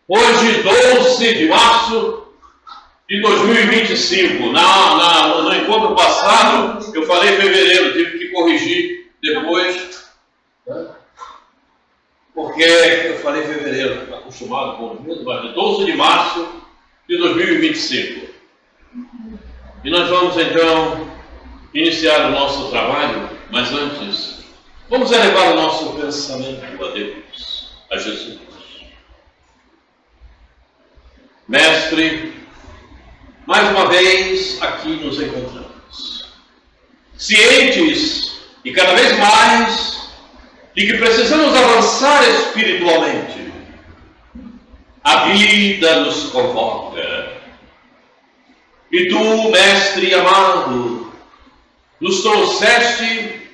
Hoje, 12 de março de 2025. No encontro passado, eu falei fevereiro, tive que corrigir depois, porque eu falei fevereiro, acostumado com o mesmo, mas 12 de março de 2025. E nós vamos então iniciar o nosso trabalho, mas antes, vamos elevar o nosso pensamento a Deus, a Jesus. Mestre, mais uma vez aqui nos encontramos, cientes e cada vez mais de que precisamos avançar espiritualmente. A vida nos convoca. E tu, Mestre amado, nos trouxeste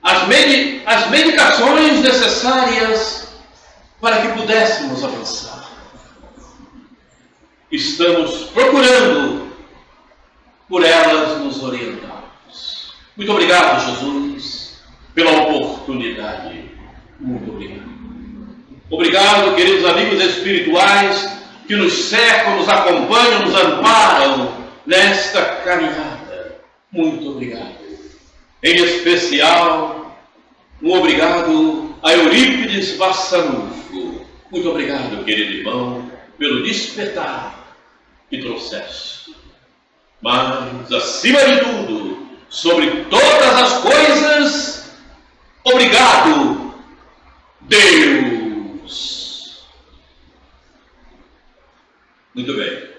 as medicações necessárias para que pudéssemos avançar. Estamos procurando por elas nos orientarmos. Muito obrigado, Jesus, pela oportunidade. Muito obrigado. Obrigado, queridos amigos espirituais que nos cercam, nos acompanham, nos amparam nesta caminhada. Muito obrigado. Em especial, um obrigado a Eurípides Vassanufo. Muito obrigado, querido irmão, pelo despertar que trouxeste. Mas, acima de tudo, sobre todas as coisas, obrigado, Deus. Muito bem.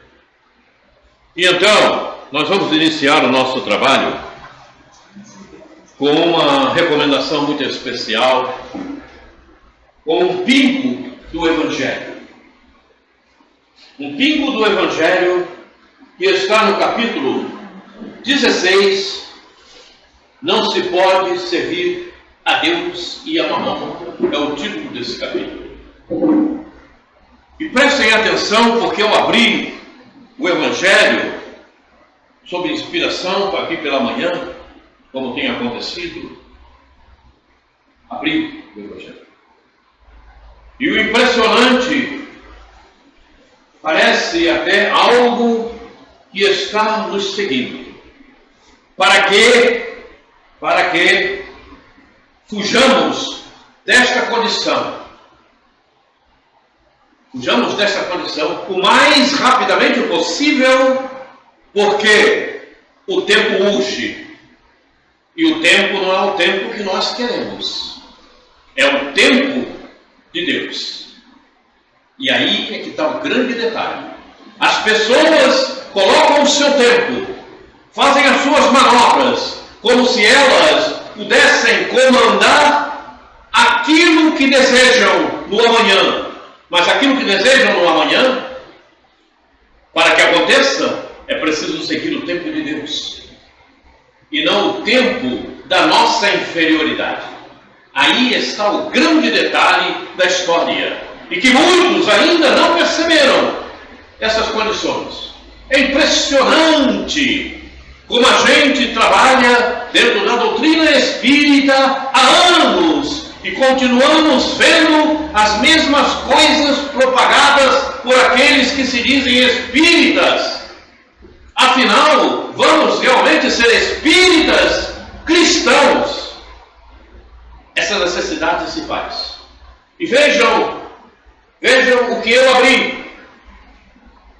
E então, nós vamos iniciar o nosso trabalho com uma recomendação muito especial, com um pingo do Evangelho. Um pingo do Evangelho que está no capítulo 16, não se pode servir a Deus e a mamão. É o título desse capítulo. E prestem atenção, porque eu abri o Evangelho sob inspiração aqui pela manhã, como tem acontecido. Abri o Evangelho. E o impressionante parece até algo que está nos seguindo. Para que fujamos desta condição. Fujamos desta condição o mais rapidamente possível, porque o tempo urge. E o tempo não é o tempo que nós queremos. É o tempo de Deus. E aí é que está o grande detalhe. As pessoas colocam o seu tempo, fazem as suas manobras, como se elas pudessem comandar aquilo que desejam no amanhã. Mas aquilo que desejam no amanhã, para que aconteça, é preciso seguir o tempo de Deus. E não o tempo da nossa inferioridade. Aí está o grande detalhe da história. E que muitos ainda não perceberam essas condições. É impressionante como a gente trabalha dentro da doutrina espírita há anos e continuamos vendo as mesmas coisas propagadas por aqueles que se dizem espíritas. Afinal, vamos realmente ser espíritas cristãos? Essa necessidade se faz. E vejam o que eu abri.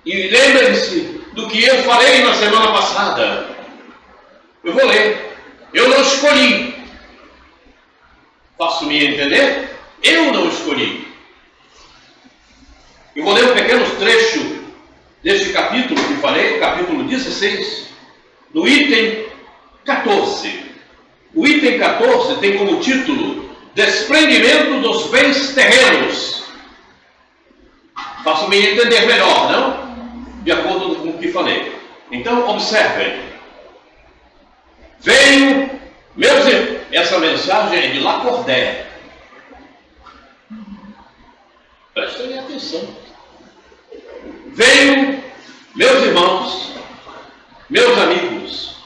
E lembrem-se do que eu falei na semana passada. Eu vou ler. Eu não escolhi. Faço-me entender? Eu não escolhi. Eu vou ler um pequeno trecho deste capítulo que falei, capítulo 16, no item 14. O item 14 tem como título Desprendimento dos bens terrenos. Faço-me entender melhor, não? De acordo com o que falei. Então, observem. Essa mensagem é de Lacordaire. Prestem atenção. Venho, meus irmãos, meus amigos,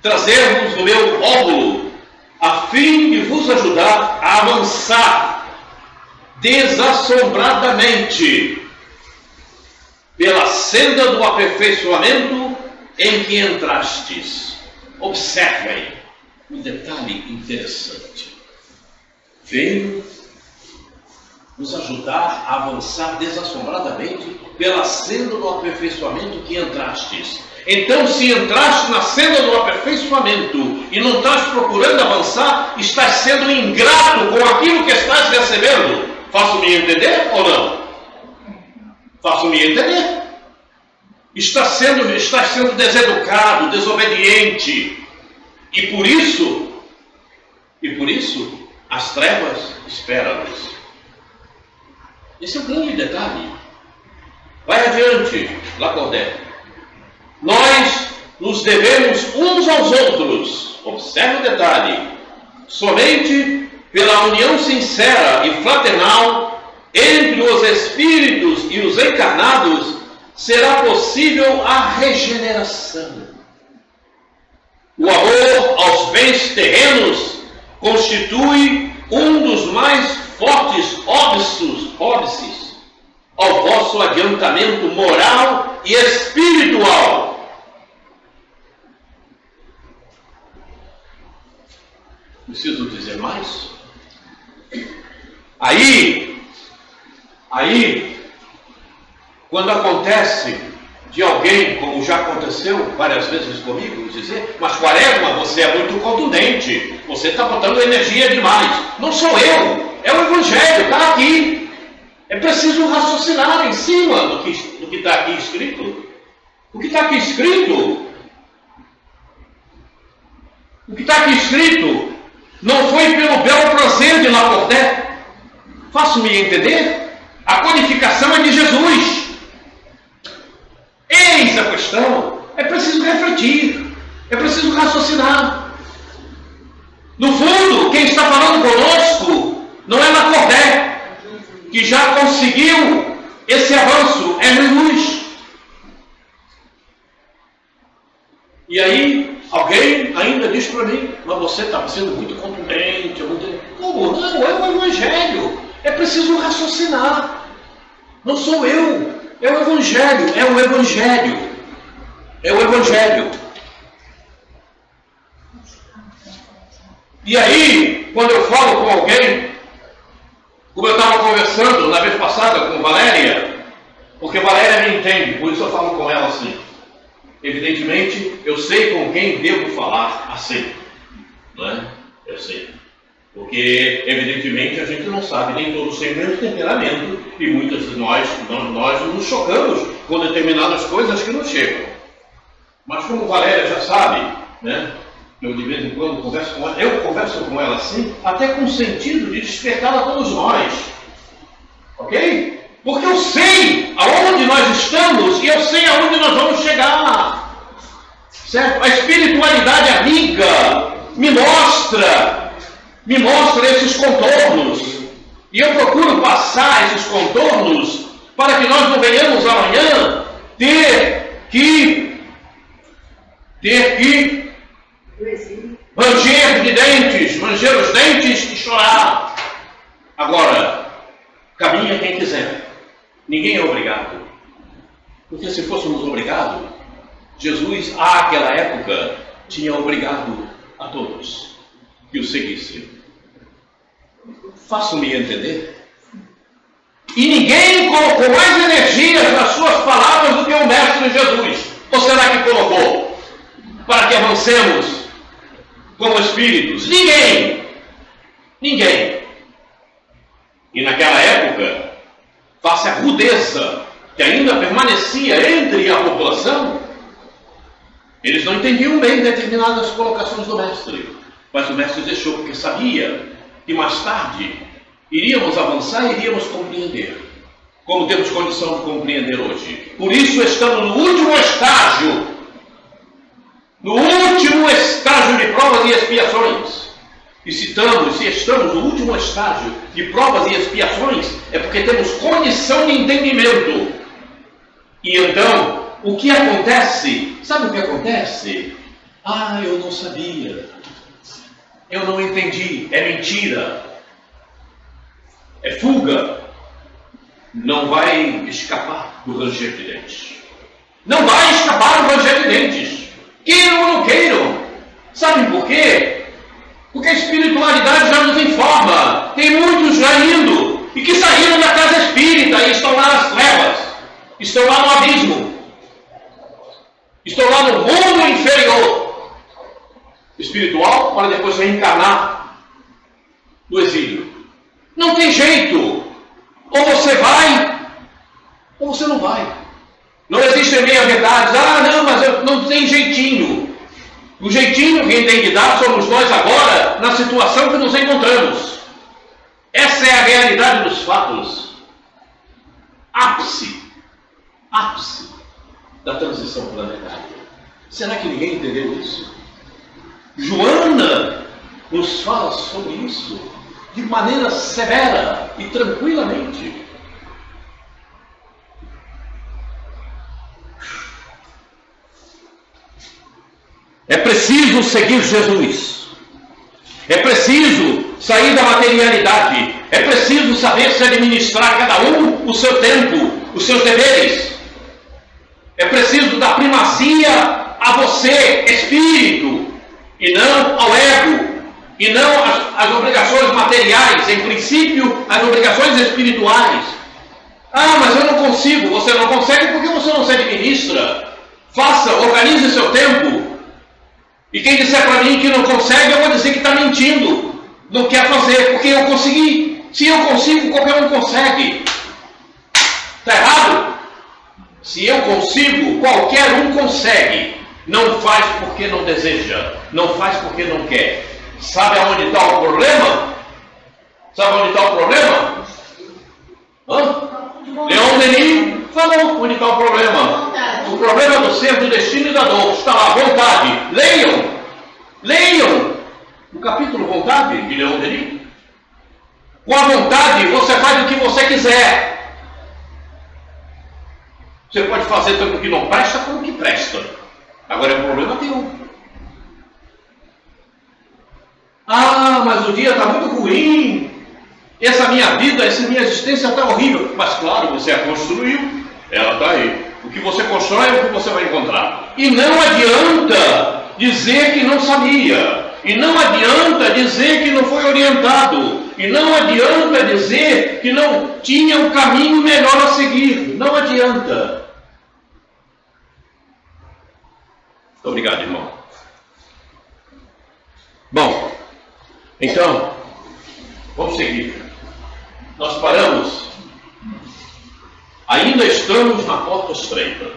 trazer-vos o meu óvulo, a fim de vos ajudar a avançar desassombradamente pela senda do aperfeiçoamento em que entrastes. Observem um detalhe interessante. Veio nos ajudar a avançar desassombradamente pela senda do aperfeiçoamento que entrastes. Então, se entraste na senda do aperfeiçoamento e não estás procurando avançar, estás sendo ingrato com aquilo que estás recebendo. Faço-me entender ou não? Faço-me entender? Estás sendo deseducado, desobediente. E por isso, as trevas esperam-nos. Esse é o grande detalhe. Vai adiante, Lacordaire. Nós nos devemos uns aos outros. Observe o detalhe. Somente pela união sincera e fraternal entre os espíritos e os encarnados será possível a regeneração. O amor aos bens terrenos constitui um dos mais fortes óbices ao vosso adiantamento moral e espiritual. Preciso dizer mais? Aí, quando acontece de alguém, como já aconteceu várias vezes comigo, dizer, mas Quaresma, você é muito contundente, você está botando energia demais. Não sou eu, é o Evangelho, está aqui. É preciso raciocinar em cima do que está aqui escrito. O que está aqui escrito? O que está aqui escrito não foi pelo bel prazer de Lacordaire. Faço-me entender? A codificação é de Jesus. Eis a questão. É preciso refletir. É preciso raciocinar. No fundo, quem está falando conosco não é Lacordaire, que já conseguiu esse avanço, é Jesus. E aí, alguém ainda diz para mim, mas você está sendo muito contundente. Como? Não, é o Evangelho. É preciso raciocinar. Não sou eu. É o Evangelho. É o Evangelho. É o Evangelho. E aí, quando eu falo com alguém, como eu estava conversando na vez passada com Valéria, porque Valéria me entende, por isso eu falo com ela assim. Evidentemente, eu sei com quem devo falar assim, não é? Eu sei. Porque, evidentemente, a gente não sabe, nem todos têm o mesmo temperamento, e muitas de nós nos chocamos com determinadas coisas que nos chegam. Mas como Valéria já sabe, né? Eu de vez em quando converso com ela, eu converso com ela assim, até com o sentido de despertar a todos nós. Ok? Porque eu sei aonde nós estamos e eu sei aonde nós vamos chegar. Certo? A espiritualidade amiga me mostra esses contornos. E eu procuro passar esses contornos para que nós não venhamos amanhã ter que ranger os dentes e chorar. Agora, caminha quem quiser. Ninguém é obrigado. Porque se fôssemos obrigados, Jesus, àquela época, tinha obrigado a todos que o seguissem. Faço-me entender? E ninguém colocou mais energias nas suas palavras do que o Mestre Jesus. Ou será que colocou? Para que avancemos como espíritos? Ninguém! E naquela época, face à rudeza que ainda permanecia entre a população, eles não entendiam bem determinadas colocações do Mestre. Mas o Mestre deixou, porque sabia que mais tarde iríamos avançar e iríamos compreender, como temos condição de compreender hoje. Por isso estamos no último estágio de provas e expiações. E se estamos no último estágio de provas e expiações, é porque temos condição de entendimento. E então, o que acontece? Sabe o que acontece? Eu não sabia. Eu não entendi. É mentira. É fuga. Não vai escapar. do ranger de dentes. Não vai escapar do ranger de dentes. Queiram ou não queiram. Sabem por quê? Porque a espiritualidade já nos informa. Tem muitos já indo e que saíram da casa espírita e estão lá nas trevas. Estão lá no abismo. Estão lá no mundo inferior espiritual para depois reencarnar no exílio. Não tem jeito. Ou você vai, ou você não vai. Não existem meia-verdades. Não, mas não tem jeitinho. O jeitinho quem tem que dar somos nós agora, na situação que nos encontramos. Essa é a realidade dos fatos. Ápice da transição planetária. Será que ninguém entendeu isso? Joana nos fala sobre isso de maneira severa e tranquilamente. É preciso seguir Jesus. É preciso sair da materialidade. É preciso saber se administrar cada um o seu tempo, os seus deveres. É preciso dar primazia a você, espírito, e não ao ego, e não às obrigações materiais, em princípio, as obrigações espirituais. Mas eu não consigo. Você não consegue porque você não se administra. Faça, organize seu tempo. E quem disser para mim que não consegue, eu vou dizer que está mentindo. Não quer fazer, porque eu consegui. Se eu consigo, qualquer um consegue. Está errado? Se eu consigo, qualquer um consegue. Não faz porque não deseja. Não faz porque não quer. Sabe aonde está o problema? Sabe onde está o problema? Leon Denis falou onde está o problema. O problema do ser, do destino e da dor. Está lá, vontade. Leiam o capítulo Vontade de Leon Denis. Com a vontade você faz o que você quiser. Você pode fazer tanto o que não presta como o que presta. Agora é um problema teu. Mas o dia está muito ruim. Essa minha vida, essa minha existência está horrível. Mas claro, você a construiu. Ela está aí. O que você constrói é o que você vai encontrar. E não adianta dizer que não sabia. E não adianta dizer que não foi orientado. E não adianta dizer que não tinha um caminho melhor a seguir. Não adianta. Obrigado, irmão. Bom, então, vamos seguir. Nós paramos. Ainda estamos na porta estreita.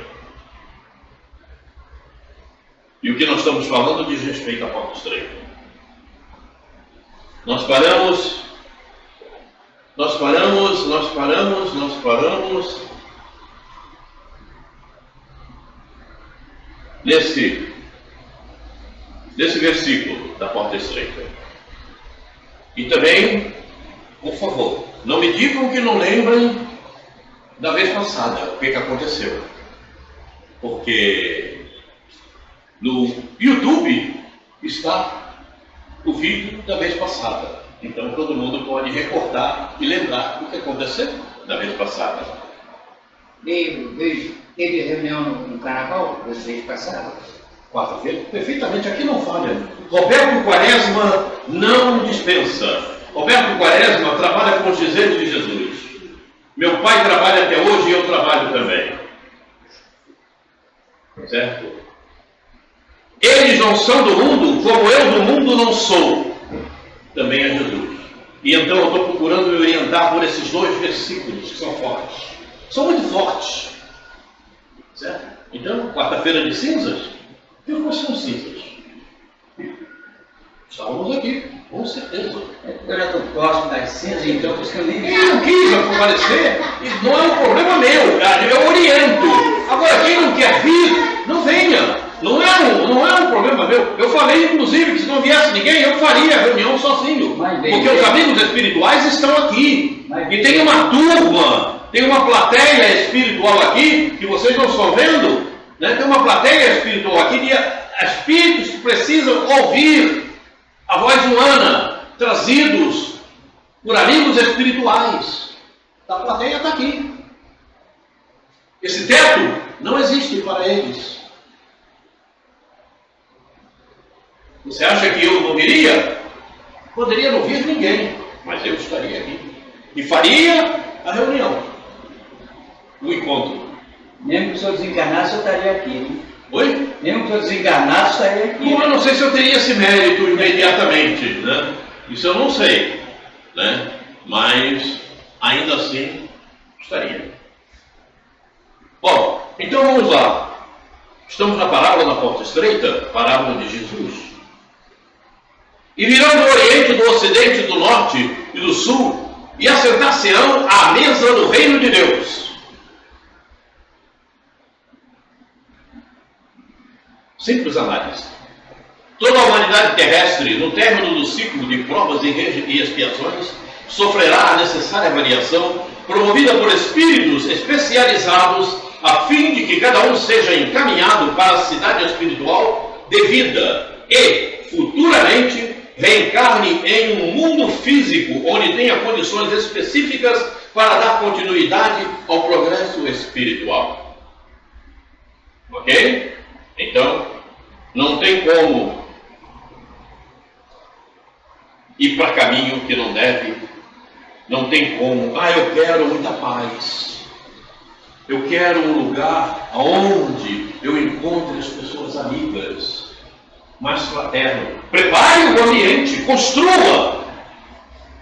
E o que nós estamos falando diz respeito à porta estreita. Nós paramos nesse versículo da porta estreita. E também, por favor, não me digam que não lembrem da vez passada, o que aconteceu. Porque no YouTube está o vídeo da vez passada. Então todo mundo pode recordar e lembrar do que aconteceu da vez passada. Teve reunião no carnaval da vez passada? Quarta-feira, perfeitamente, aqui não falha. Roberto Quaresma não dispensa. Roberto Quaresma trabalha com os dizeres de Jesus. Meu pai trabalha até hoje e eu trabalho também. Certo? Eles não são do mundo, como eu do mundo não sou. Também é Jesus. E então eu estou procurando me orientar por esses dois versículos que são fortes. São muito fortes. Certo? Então, quarta-feira de cinzas, viu quais são cinzas? Estávamos aqui, com certeza. Eu já estou próximo das cinzas, então por isso que eu nem... Quem não quis comparecer, não é um problema meu, eu oriento. Agora, quem não quer vir, não venha. Não é um problema meu. Eu falei, inclusive, que se não viesse ninguém, eu faria a reunião sozinho. Porque os amigos espirituais estão aqui. E tem uma turma, tem uma plateia espiritual aqui, que vocês não estão vendo, né? Tem uma plateia espiritual aqui de espíritos que precisam ouvir a voz humana, trazidos por amigos espirituais. A plateia está aqui. Esse teto não existe para eles. Você acha que eu não viria? Poderia não vir ninguém, mas eu estaria aqui. E faria a reunião, o encontro. Mesmo que o senhor desencarnasse, eu estaria aqui. Né? Oi? Mesmo que o senhor desencarnasse, eu estaria aqui. Bom, eu não sei se eu teria esse mérito imediatamente, né? Isso eu não sei, né? Mas, ainda assim, estaria. Bom, então vamos lá. Estamos na parábola da porta estreita, parábola de Jesus. E virão do Oriente, do Ocidente, do Norte e do Sul, e assentar-se-ão à mesa do reino de Deus. Simples análise. Toda a humanidade terrestre, no término do ciclo de provas e expiações, sofrerá a necessária avaliação, promovida por espíritos especializados, a fim de que cada um seja encaminhado para a cidade espiritual devida e, futuramente, reencarne em um mundo físico onde tenha condições específicas para dar continuidade ao progresso espiritual. Ok? Então, não tem como ir para caminho que não deve, não tem como, eu quero muita paz, eu quero um lugar onde eu encontre as pessoas amigas, mais fraterno. Prepare o ambiente, construa,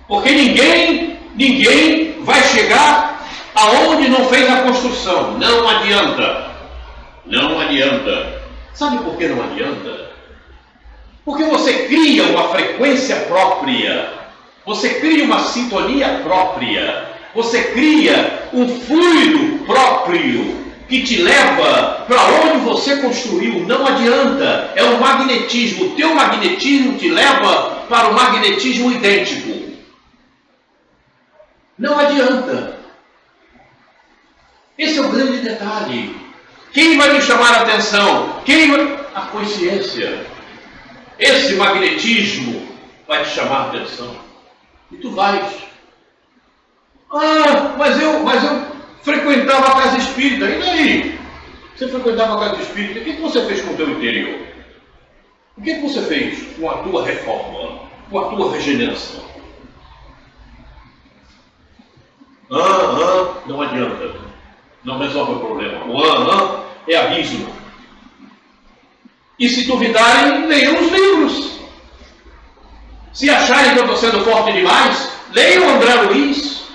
porque ninguém vai chegar aonde não fez a construção. Não adianta, não adianta. Sabe por que não adianta? Porque você cria uma frequência própria, você cria uma sintonia própria, você cria um fluido próprio que te leva para onde você construiu. Não adianta, é o magnetismo. O teu magnetismo te leva para o magnetismo idêntico. Não adianta. Esse é o grande detalhe. Quem vai me chamar a atenção? A consciência. Esse magnetismo vai te chamar a atenção. E tu vais. Mas eu frequentava a casa espírita. E daí? Você frequentava a casa espírita. O que você fez com o teu interior? O que você fez com a tua reforma? Com a tua regeneração? Não adianta. Não resolve o problema. O é abismo. E se duvidarem, leiam os livros. Se acharem que eu estou sendo forte demais, leiam André Luiz.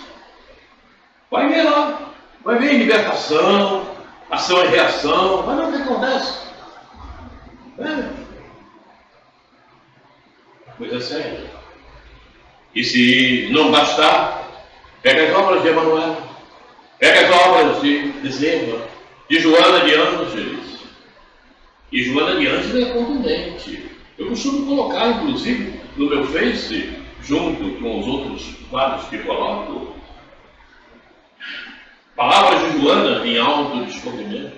Vai ver lá. Vai ver libertação, ação e reação. Vai ver o que acontece. Coisa é séria. E se não bastar, pega as obras de Emmanuel, pega as obras de Bezerra, de Joana de Ângeles. E Joana de Ângeles é contundente. Eu costumo colocar, inclusive, no meu Face, junto com os outros quadros que coloco, palavras de Joana em autodescobrimento.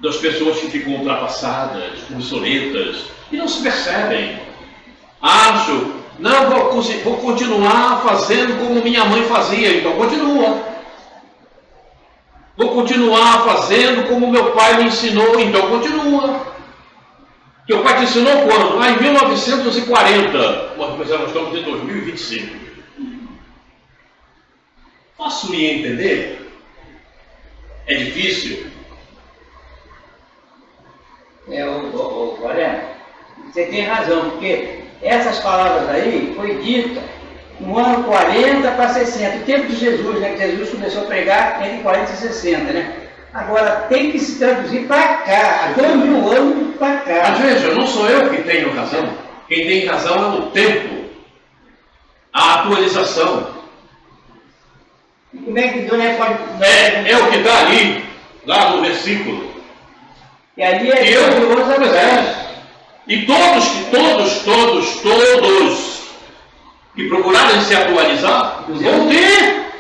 Das pessoas que ficam ultrapassadas, obsoletas, e não se percebem. Vou continuar fazendo como minha mãe fazia, então continua. Vou continuar fazendo como meu pai me ensinou, então continua. Teu pai te ensinou quando? Lá em 1940. Mas nós estamos em 2025. Faço-me entender? É difícil? Olha, você tem razão, porque essas palavras aí foi dita no ano 40 para 60, o tempo de Jesus, né? Que Jesus começou a pregar entre 40 e 60, né? Agora tem que se traduzir para cá, 2000 anos para cá. Mas veja, não sou eu que tenho razão. Quem tem razão é o tempo, a atualização. E como é que Deus pode... É o que está ali, lá no versículo. E ali é E todos que procurarem se atualizar vão ter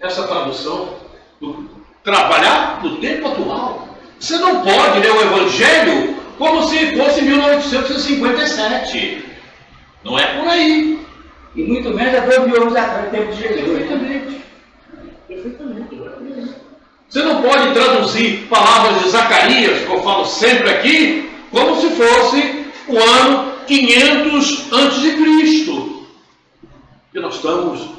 essa tradução, trabalhar no tempo atual. Você não pode ler o Evangelho como se fosse 1957. Não é por aí. E muito menos há 2000 anos atrás, no tempo de Jesus. Perfeitamente. Perfeitamente. Você não pode traduzir palavras de Zacarias, que eu falo sempre aqui, como se fosse o ano 500 a.C. Porque nós estamos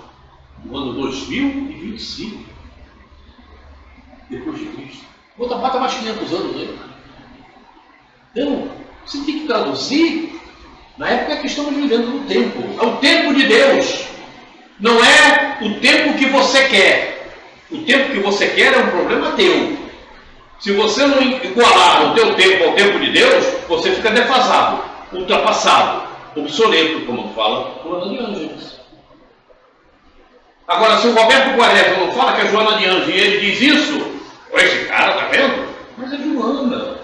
no ano 2025, depois de Cristo. Vou tapar mais 500 anos aí. Então, você tem que traduzir na época que estamos vivendo no tempo. É o tempo de Deus. Não é o tempo que você quer. O tempo que você quer é um problema teu. Se você não igualar o teu tempo ao tempo de Deus, você fica defasado, ultrapassado, obsoleto, como fala Joana de Ângeles. Agora, se o Roberto Quaresma não fala que é Joana de Ângeles e ele diz isso, esse cara, tá vendo? Mas é Joana.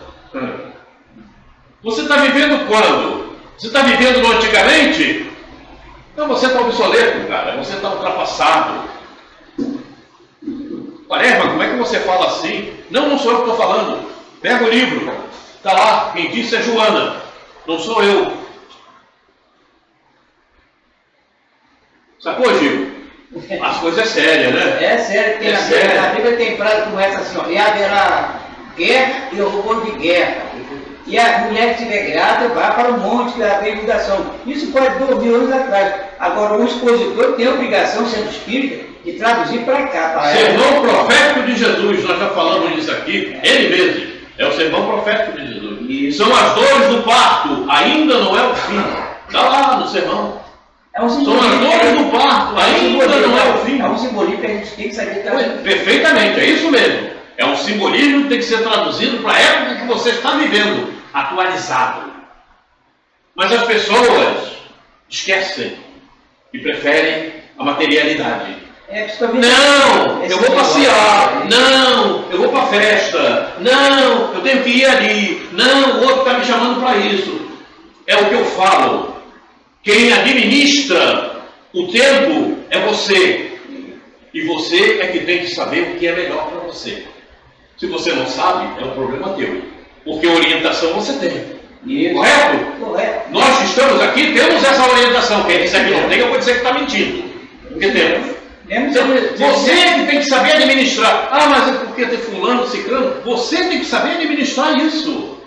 Você está vivendo quando? Você está vivendo no antigamente? Então você está obsoleto, cara. Você está ultrapassado. Quaresma, como é que você fala assim? Não sou eu que estou falando. Pega o livro. Está lá. Quem disse é Joana. Não sou eu. Sacou, Gil? As coisas é séria, né? É sério, porque na Bíblia tem frase como essa assim, ó, e haverá guerra e horror de guerra. E a mulher que estiver grávida vai para o monte que haver inundação. Isso pode 2000 anos atrás. Agora, o expositor tem a obrigação, sendo espírita, de traduzir para cá. Para sermão profético de Jesus, nós já falamos disso aqui, ele mesmo. É o sermão profético de Jesus. E são as dores do parto, ainda não é o fim. Está lá no sermão. É um são as dores do parto, ainda não é o fim. É um simbolismo que a gente tem que saber traduzir. Perfeitamente, é isso mesmo. É um simbolismo que tem que ser traduzido para a época que você está vivendo, atualizado. Mas as pessoas esquecem e preferem a materialidade. Não, eu vou passear. Não, eu vou para a festa. Não, eu tenho que ir ali. Não, o outro está me chamando para isso. É o que eu falo. Quem administra o tempo é você. E você é que tem que saber o que é melhor para você. Se você não sabe, é um problema teu. Porque orientação você tem. Isso. Correto? Correto. Nós que estamos aqui temos essa orientação. Quem disser que não tem, eu vou dizer que está mentindo. Porque temos. Você que tem que saber administrar. Ah, mas é porque tem fulano, ciclano. Você tem que saber administrar isso.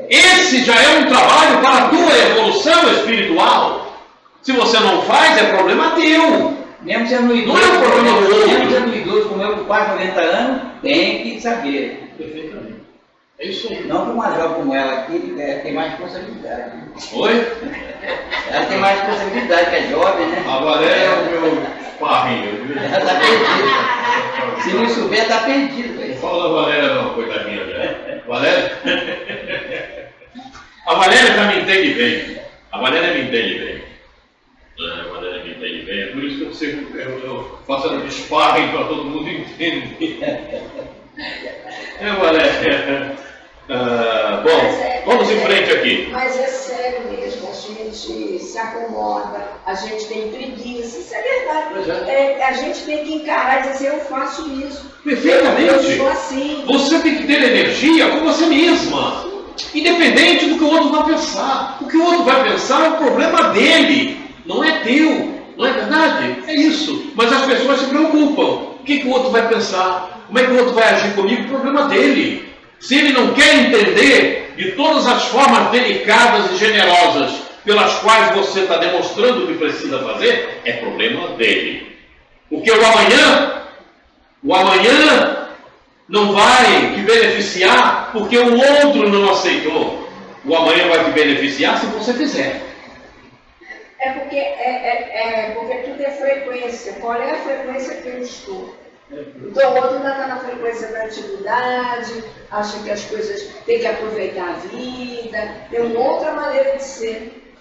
Esse já é um trabalho para a tua evolução espiritual. Se você não faz, é problema teu. Mesmo sendo idoso, não é um problema do outro. Mesmo sendo idoso, como eu com quase 90 anos, tem que saber. Perfeitamente. É isso aí. Não com uma jovem como ela aqui, que tem mais responsabilidade. Oi? Ela tem mais responsabilidade que a jovem, né? A Valéria é o meu parrinho. Ela está perdida. Se não souber, está perdido. Não fala da Valéria não, coitadinha dela. Valéria? A Valéria já me entende bem. A Valéria me entende bem. A Valéria me entende bem. É por isso que eu faço ela de sparring para todo mundo entender. Valéria. Bom, vamos em frente aqui. Mas é sério mesmo, a gente se acomoda, a gente tem preguiça, isso é verdade. A gente tem que encarar e dizer, eu faço isso. Perfeitamente. Eu sou assim. Você tem que ter energia com você mesma. Independente do que o outro vai pensar. O que o outro vai pensar é o problema dele, não é teu. Não é verdade? É isso. Mas as pessoas se preocupam. O que o outro vai pensar? Como é que o outro vai agir comigo? O problema dele. Se ele não quer entender de todas as formas delicadas e generosas pelas quais você está demonstrando o que precisa fazer, é problema dele. Porque o amanhã não vai te beneficiar porque o outro não aceitou. O amanhã vai te beneficiar se você fizer. Porque tudo é frequência. Qual é a frequência que eu estou? Então o outro ainda está na frequência da atividade, acha que as coisas tem que aproveitar a vida, tem uma outra maneira de ser.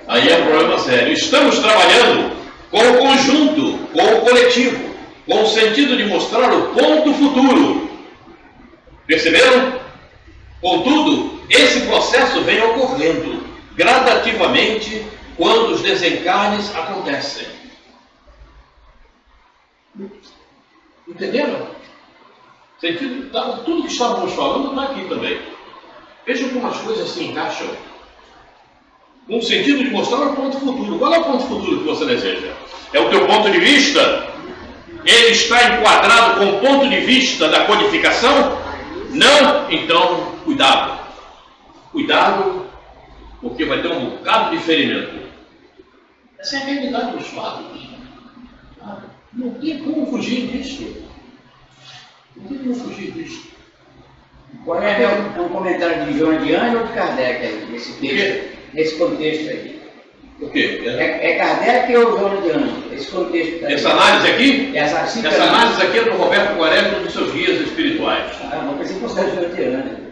Aí é um problema sério. Estamos trabalhando com o conjunto, com o coletivo, com o sentido de mostrar o ponto futuro. Perceberam? Contudo, esse processo vem ocorrendo gradativamente quando os desencarnes acontecem. Entenderam? Sentido, tudo que estávamos falando está aqui também. Vejam como as coisas se encaixam. Com o sentido de mostrar o ponto futuro. Qual é o ponto futuro que você deseja? É o teu ponto de vista? Ele está enquadrado com o ponto de vista da codificação? Não? Então, cuidado. Cuidado, porque vai ter um bocado de ferimento. Essa é a realidade dos fatos. Não tem como fugir disso. Não tem como fugir disso. Agora é um comentário de João de Anjos ou de Kardec aí, nesse contexto aí? O quê? É Kardec ou João de Anjos? Esse contexto tá aí. Essa análise aqui? Essa Análise aqui é do Roberto Quaresma, dos seus guias espirituais. Não pensei que fosse de João de Anjos.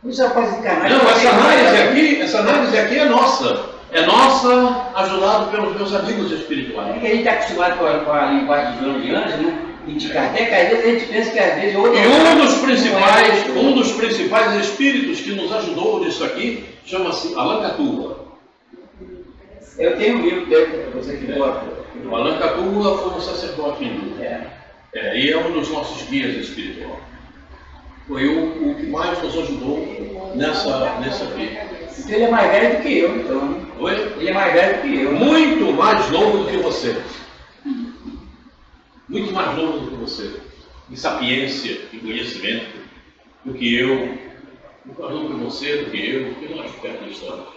Isso é quase canal. Não, essa análise aqui é nossa. É nossa, ajudado pelos meus amigos espirituais. É que a gente está acostumado com a linguagem de João de Anjos, né? E de Kardec, às vezes a gente pensa que às vezes outro. E um dos principais espíritos que nos ajudou nisso aqui chama-se Allan Catua. Eu tenho um livro dele, você que gosta. O Allan Catua foi um sacerdote hindu. E é um dos nossos guias espirituais. Foi o que mais nos ajudou nessa vida. Então ele é mais velho do que eu, então. Oi? Ele é mais velho do que eu. Muito mais novo do que você. Muito mais novo do que você. Em sapiência, em conhecimento, do que eu. Muito mais novo que você, do que eu, do que nós perto estamos.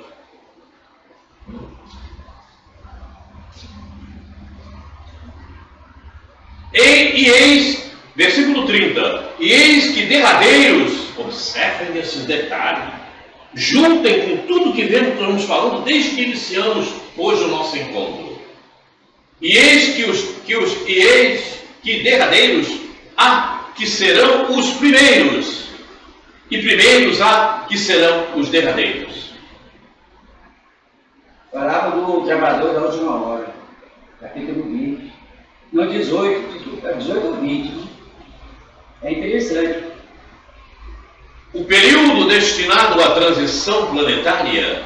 E eis, versículo 30, e eis que derradeiros, observem esses detalhes, juntem com tudo que estamos falando desde que iniciamos hoje o nosso encontro. E eis que derradeiros há que serão os primeiros, e primeiros há que serão os derradeiros. Falava do trabalhador da última hora, capítulo 20. No 18 ou 20. É interessante. O período destinado à transição planetária,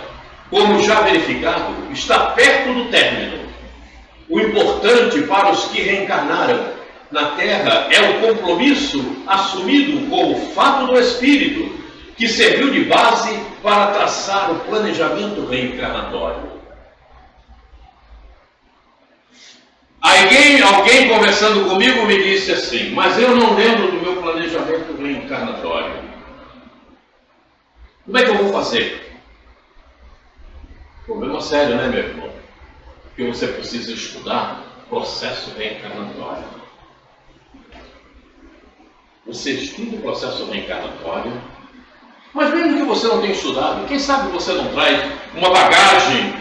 como já verificado, está perto do término. O importante para os que reencarnaram na Terra é o compromisso assumido como fato do Espírito, que serviu de base para traçar o planejamento reencarnatório. Alguém conversando comigo me disse assim, mas eu não lembro do meu planejamento reencarnatório. Como é que eu vou fazer? Problema sério, né, meu irmão? Porque você precisa estudar processo reencarnatório. Você estuda o processo reencarnatório, mas mesmo que você não tenha estudado, quem sabe você não traz uma bagagem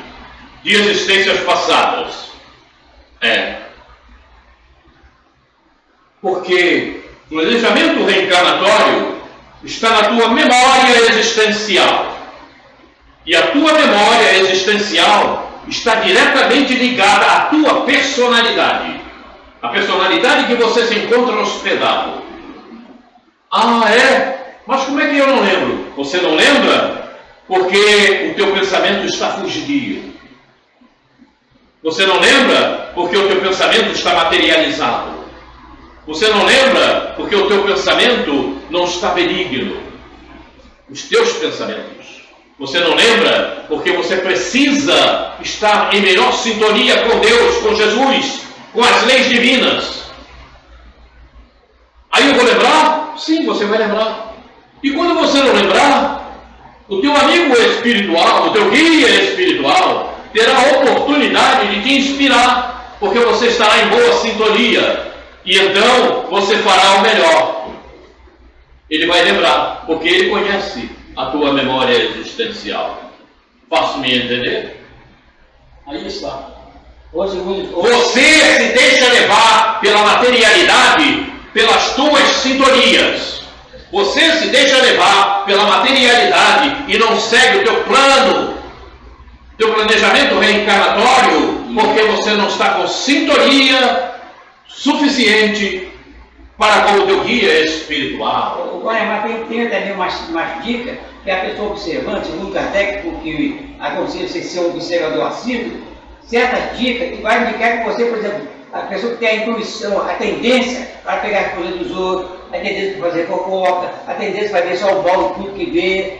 de existências passadas. Porque o planejamento reencarnatório está na tua memória existencial. E a tua memória existencial está diretamente ligada à tua personalidade. A personalidade que você se encontra hospedado. Mas como é que eu não lembro? Você não lembra porque o teu pensamento está fugidio. Você não lembra porque o teu pensamento está materializado. Você não lembra porque o teu pensamento não está benigno. Os teus pensamentos. Você não lembra porque você precisa estar em melhor sintonia com Deus, com Jesus, com as leis divinas. Aí eu vou lembrar? Sim, você vai lembrar. E quando você não lembrar, o teu amigo espiritual, o teu guia espiritual, terá a oportunidade de te inspirar, porque você estará em boa sintonia. E então você fará o melhor. Ele vai lembrar, porque ele conhece a tua memória existencial. Faço-me entender? Aí está. Você se deixa levar pela materialidade, pelas tuas sintonias. Você se deixa levar pela materialidade e não segue o teu plano, teu planejamento reencarnatório, porque você não está com sintonia suficiente para com o teu guia espiritual. Olha, mas tem também umas dicas que a pessoa observante, segundo Kardec, porque aconselha você ser um observador assíduo, certas dicas que vai indicar que você, por exemplo, a pessoa que tem a intuição, a tendência para pegar as coisas dos outros, a tendência para fazer fofoca, a tendência para ver só o mal de tudo que vê,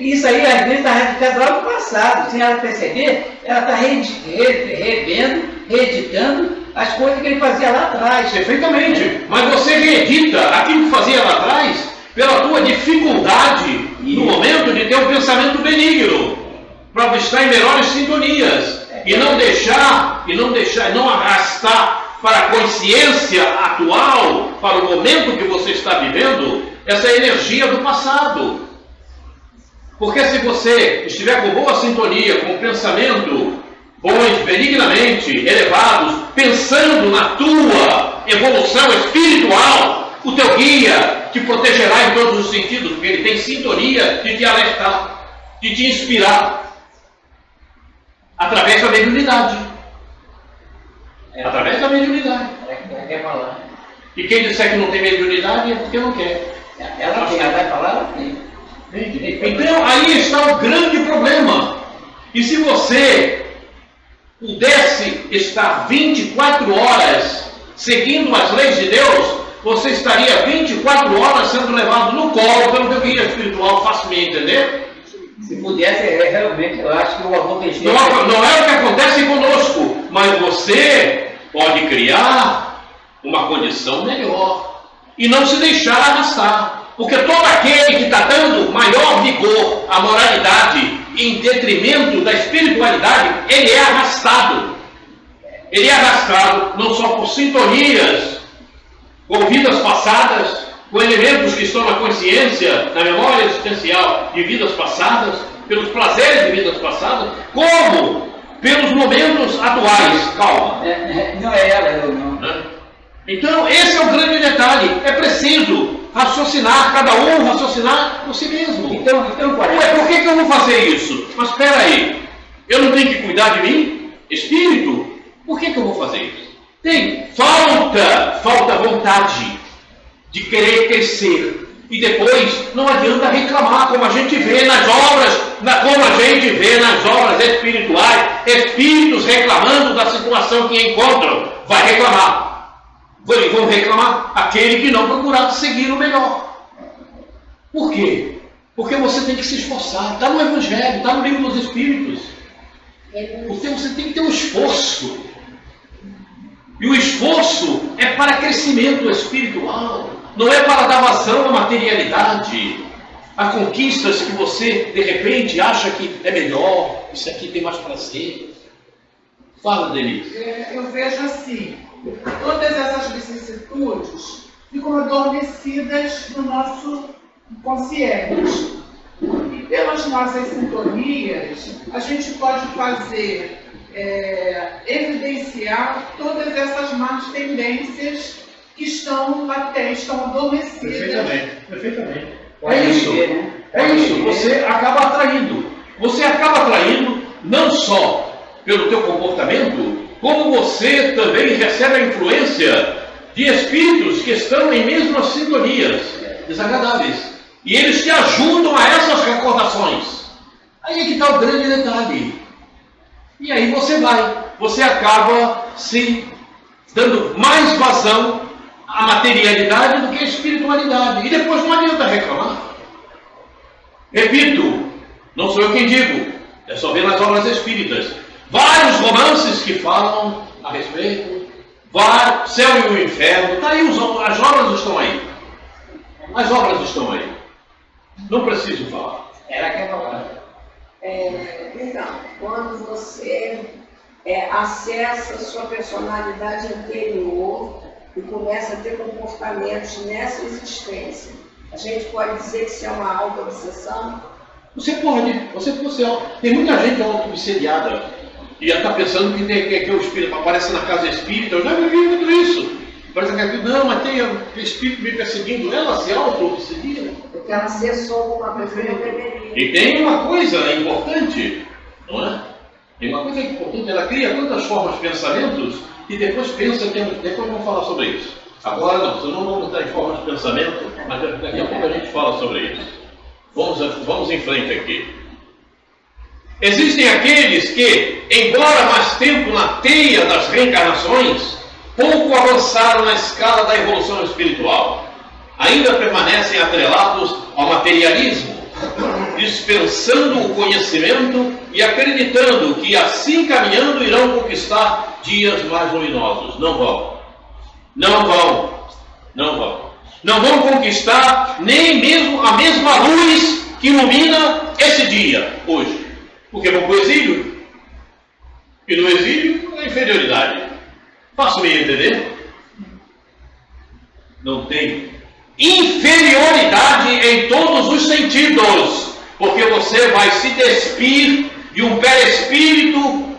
Isso aí, às vezes, está lá no passado. Sem ela perceber, ela está revendo, reeditando as coisas que ele fazia lá atrás. Perfeitamente. Mas você reedita aquilo que fazia lá atrás pela tua dificuldade no momento de ter um pensamento benigno, para estar em melhores sintonias e não arrastar para a consciência atual, para o momento que você está vivendo, essa energia do passado. Porque se você estiver com boa sintonia, com pensamento bons, benignamente elevados, pensando na tua evolução espiritual, o teu guia te protegerá em todos os sentidos, porque ele tem sintonia de te alertar, de te inspirar, através da mediunidade. Através da mediunidade. Quer falar. E quem disser que não tem mediunidade é porque não quer. Ela vai falar, ela tem. Então aí está o grande problema. E se você pudesse estar 24 horas seguindo as leis de Deus, você estaria 24 horas sendo levado no colo pelo teu guia espiritual, facilmente, entender? Se pudesse, realmente, eu acho que o amor tem jeito. Não é o que acontece conosco, mas você pode criar uma condição melhor e não se deixar arrastar. Porque todo aquele que está dando maior vigor à moralidade em detrimento da espiritualidade, ele é arrastado. Ele é arrastado não só por sintonias com vidas passadas, com elementos que estão na consciência, na memória existencial de vidas passadas, pelos prazeres de vidas passadas, como pelos momentos atuais. Calma. Não é ela, eu não. Então, esse é o grande detalhe. É preciso raciocinar, cada um raciocinar por si mesmo. Então, por que eu vou fazer isso? Mas espera aí, eu não tenho que cuidar de mim? Espírito? Por que eu vou fazer isso? Falta vontade de querer crescer. E depois não adianta reclamar, como a gente vê nas obras espirituais, espíritos reclamando da situação que encontram. Vai reclamar. Vão reclamar aquele que não procurar seguir o melhor. Por quê? Porque você tem que se esforçar. Está no Evangelho, está no Livro dos Espíritos. Porque você tem que ter um esforço. E o esforço é para crescimento espiritual. Não é para dar vazão à materialidade, a conquistas que você, de repente, acha que é melhor, isso aqui tem mais prazer. Fala, Denise. Eu vejo assim, todas essas vicissitudes ficam adormecidas no nosso consciente. E pelas nossas sintonias, a gente pode fazer, evidenciar todas essas más tendências que estão latentes, estão adormecidas. Perfeitamente. É isso. Você acaba atraindo. Você acaba atraindo não só pelo teu comportamento, como você também recebe a influência de espíritos que estão em mesmas sintonias desagradáveis. E eles te ajudam a essas recordações. Aí é que está o grande detalhe. E aí você acaba se dando mais vazão à materialidade do que à espiritualidade. E depois não adianta reclamar. Repito, não sou eu quem digo, é só ver nas obras espíritas. Vários romances que falam a respeito, Céu e o Inferno, está aí, as obras estão aí. As obras estão aí. Não preciso falar. Ela quer falar. Então, quando você acessa a sua personalidade anterior e começa a ter comportamentos nessa existência, a gente pode dizer que isso é uma auto-obsessão? Você pode. Tem muita gente auto-obsediada e já está pensando que o espírito aparece na casa espírita. Eu já vivi muito isso. Parece que não, mas tem espírito me perseguindo. Ela se auto-obsedia. Porque ela acessou uma coisa que não deveria. E tem uma coisa importante, não é? Tem uma coisa importante. Ela cria tantas formas de pensamentos e depois pensa que... Depois vamos falar sobre isso. Agora não, senão não vamos entrar em formas de pensamento, mas daqui a pouco a gente fala sobre isso. Vamos em frente aqui. Existem aqueles que, embora mais tempo na teia das reencarnações, pouco avançaram na escala da evolução espiritual. Ainda permanecem atrelados ao materialismo, dispensando o conhecimento e acreditando que assim caminhando irão conquistar dias mais luminosos. Não vão. Não vão. Não vão. Não vão conquistar nem mesmo a mesma luz que ilumina esse dia, hoje. Porque vão para o exílio. E no exílio, a inferioridade. Faço-me entender? Não tem inferioridade em todos os sentidos, porque você vai se despir de um perispírito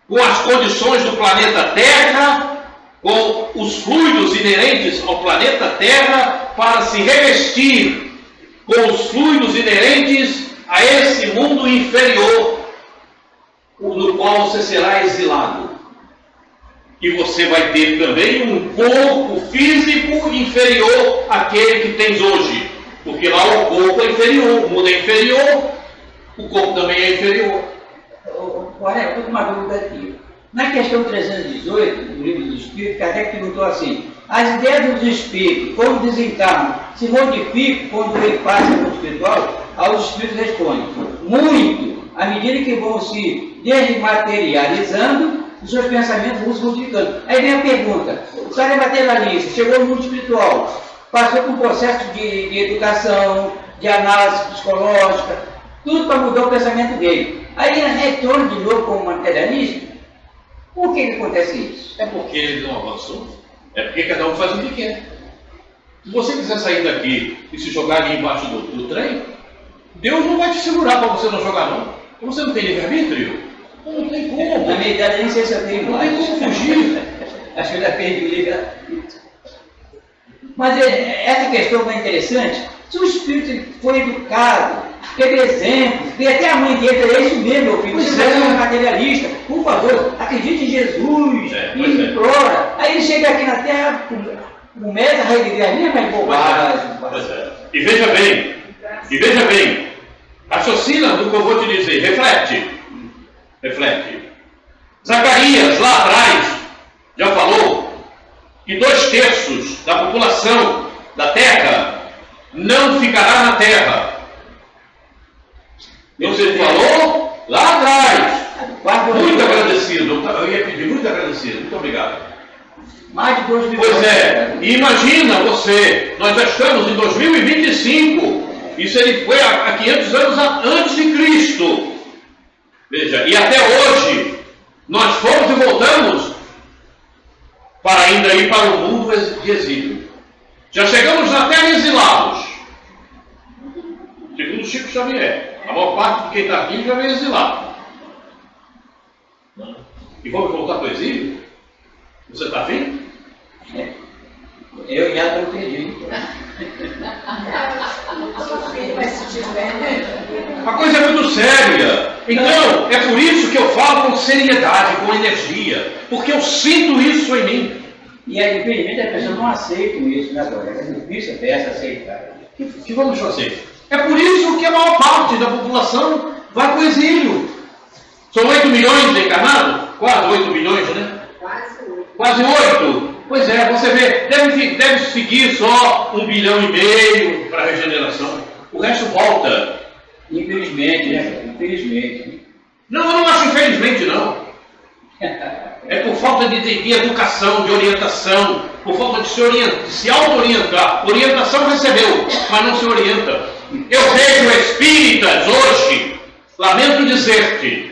com as condições do planeta Terra, com os fluidos inerentes ao planeta Terra, para se revestir com os fluidos inerentes a esse mundo inferior, no qual você será exilado. E você vai ter também um corpo físico inferior àquele que tens hoje. Porque lá o corpo é inferior, o mundo é inferior, o corpo também é inferior. Olha, eu estou com uma dúvida aqui. Na questão 318 do Livro dos Espíritos, Kardec perguntou assim: as ideias dos espíritos, quando desencarnam, se modificam quando ele passa ao mundo espiritual? Aos espíritos respondem: muito, à medida que vão se desmaterializando, os seus pensamentos vão se modificando. Aí vem a pergunta: o cara é materialista, chegou no mundo espiritual, passou por um processo de educação, de análise psicológica, tudo para mudar o pensamento dele. Aí ele retorna de novo como materialista. Por que acontece isso? É porque ele não avançou. É porque cada um faz o que quer. Se você quiser sair daqui e se jogar ali embaixo do trem, Deus não vai te segurar para você não jogar, não. Você não tem livre-arbítrio? Não tem como. Na minha idade, nem sei se eu tenho mais. Não tem como fugir. Acho que eu já perdi o livre-arbítrio. Mas essa questão é interessante. Se o espírito foi educado, teve exemplo, e até a mãe dele, é isso mesmo, meu filho, você é um materialista, por favor, acredite em Jesus, e implora. Aí ele chega aqui na Terra, começa a reviver a mesma bobagem. E veja bem, raciocina do que eu vou te dizer, reflete. Zacarias, lá atrás, já falou que 2/3 da população da Terra não ficará na Terra. Você falou lá atrás. Muito agradecido. Eu ia pedir muito agradecido. Muito obrigado. Mais de 2 milhões. Pois é. E imagina você, nós já estamos em 2025. Isso ele foi há 500 anos antes de Cristo. Veja, e até hoje, nós fomos e voltamos para ainda ir para o mundo de exílio. Já chegamos na Terra exilados. Segundo Chico Xavier, a maior parte de quem está aqui já veio exilado. E vamos voltar para o exílio? Você está afim? Eu já estou perdido. A coisa é muito séria. Então, é por isso que eu falo com seriedade, com energia. Porque eu sinto isso em mim. E aí, infelizmente, as pessoas não aceitam isso, né, agora? É difícil até aceitar. Que vamos fazer? É por isso que a maior parte da população vai para o exílio. São 8 milhões encarnados? Quase 8 milhões, né? Quase 8. Pois é, você vê, deve seguir só 1,5 bilhão para a regeneração. O resto volta. Infelizmente, né? Infelizmente. Não, eu não acho infelizmente, não. É por falta de educação, de orientação, por falta de se auto-orientar. Orientação recebeu, mas não se orienta. Eu vejo espíritas hoje, lamento dizer-te,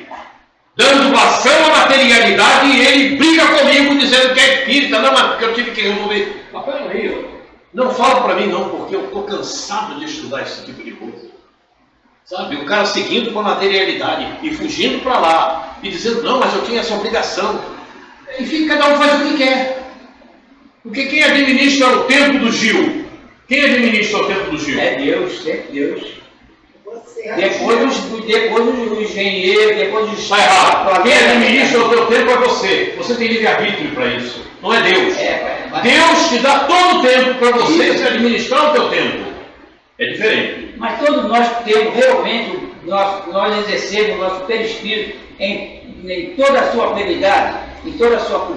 dando ação à materialidade, e ele briga comigo dizendo que é espírita, não, mas porque eu tive que resolver. Mas peraí, não fala para mim não, porque eu estou cansado de estudar esse tipo de coisa. Sabe, o cara seguindo com a materialidade e fugindo para lá, e dizendo, não, mas eu tinha essa obrigação. Enfim, cada um faz o que quer. Porque quem administra o tempo do Gil? Quem administra o tempo do Gil? É Deus, sempre Deus. Depois o engenheiro, depois os... Está errado. Quem administra o teu tempo é você. Você tem livre-arbítrio para isso. Não é Deus. Deus te dá todo o tempo para você se administrar o teu tempo. É diferente. Mas todos nós temos realmente, nós exercemos o nosso perispírito em toda a sua habilidade, em toda a sua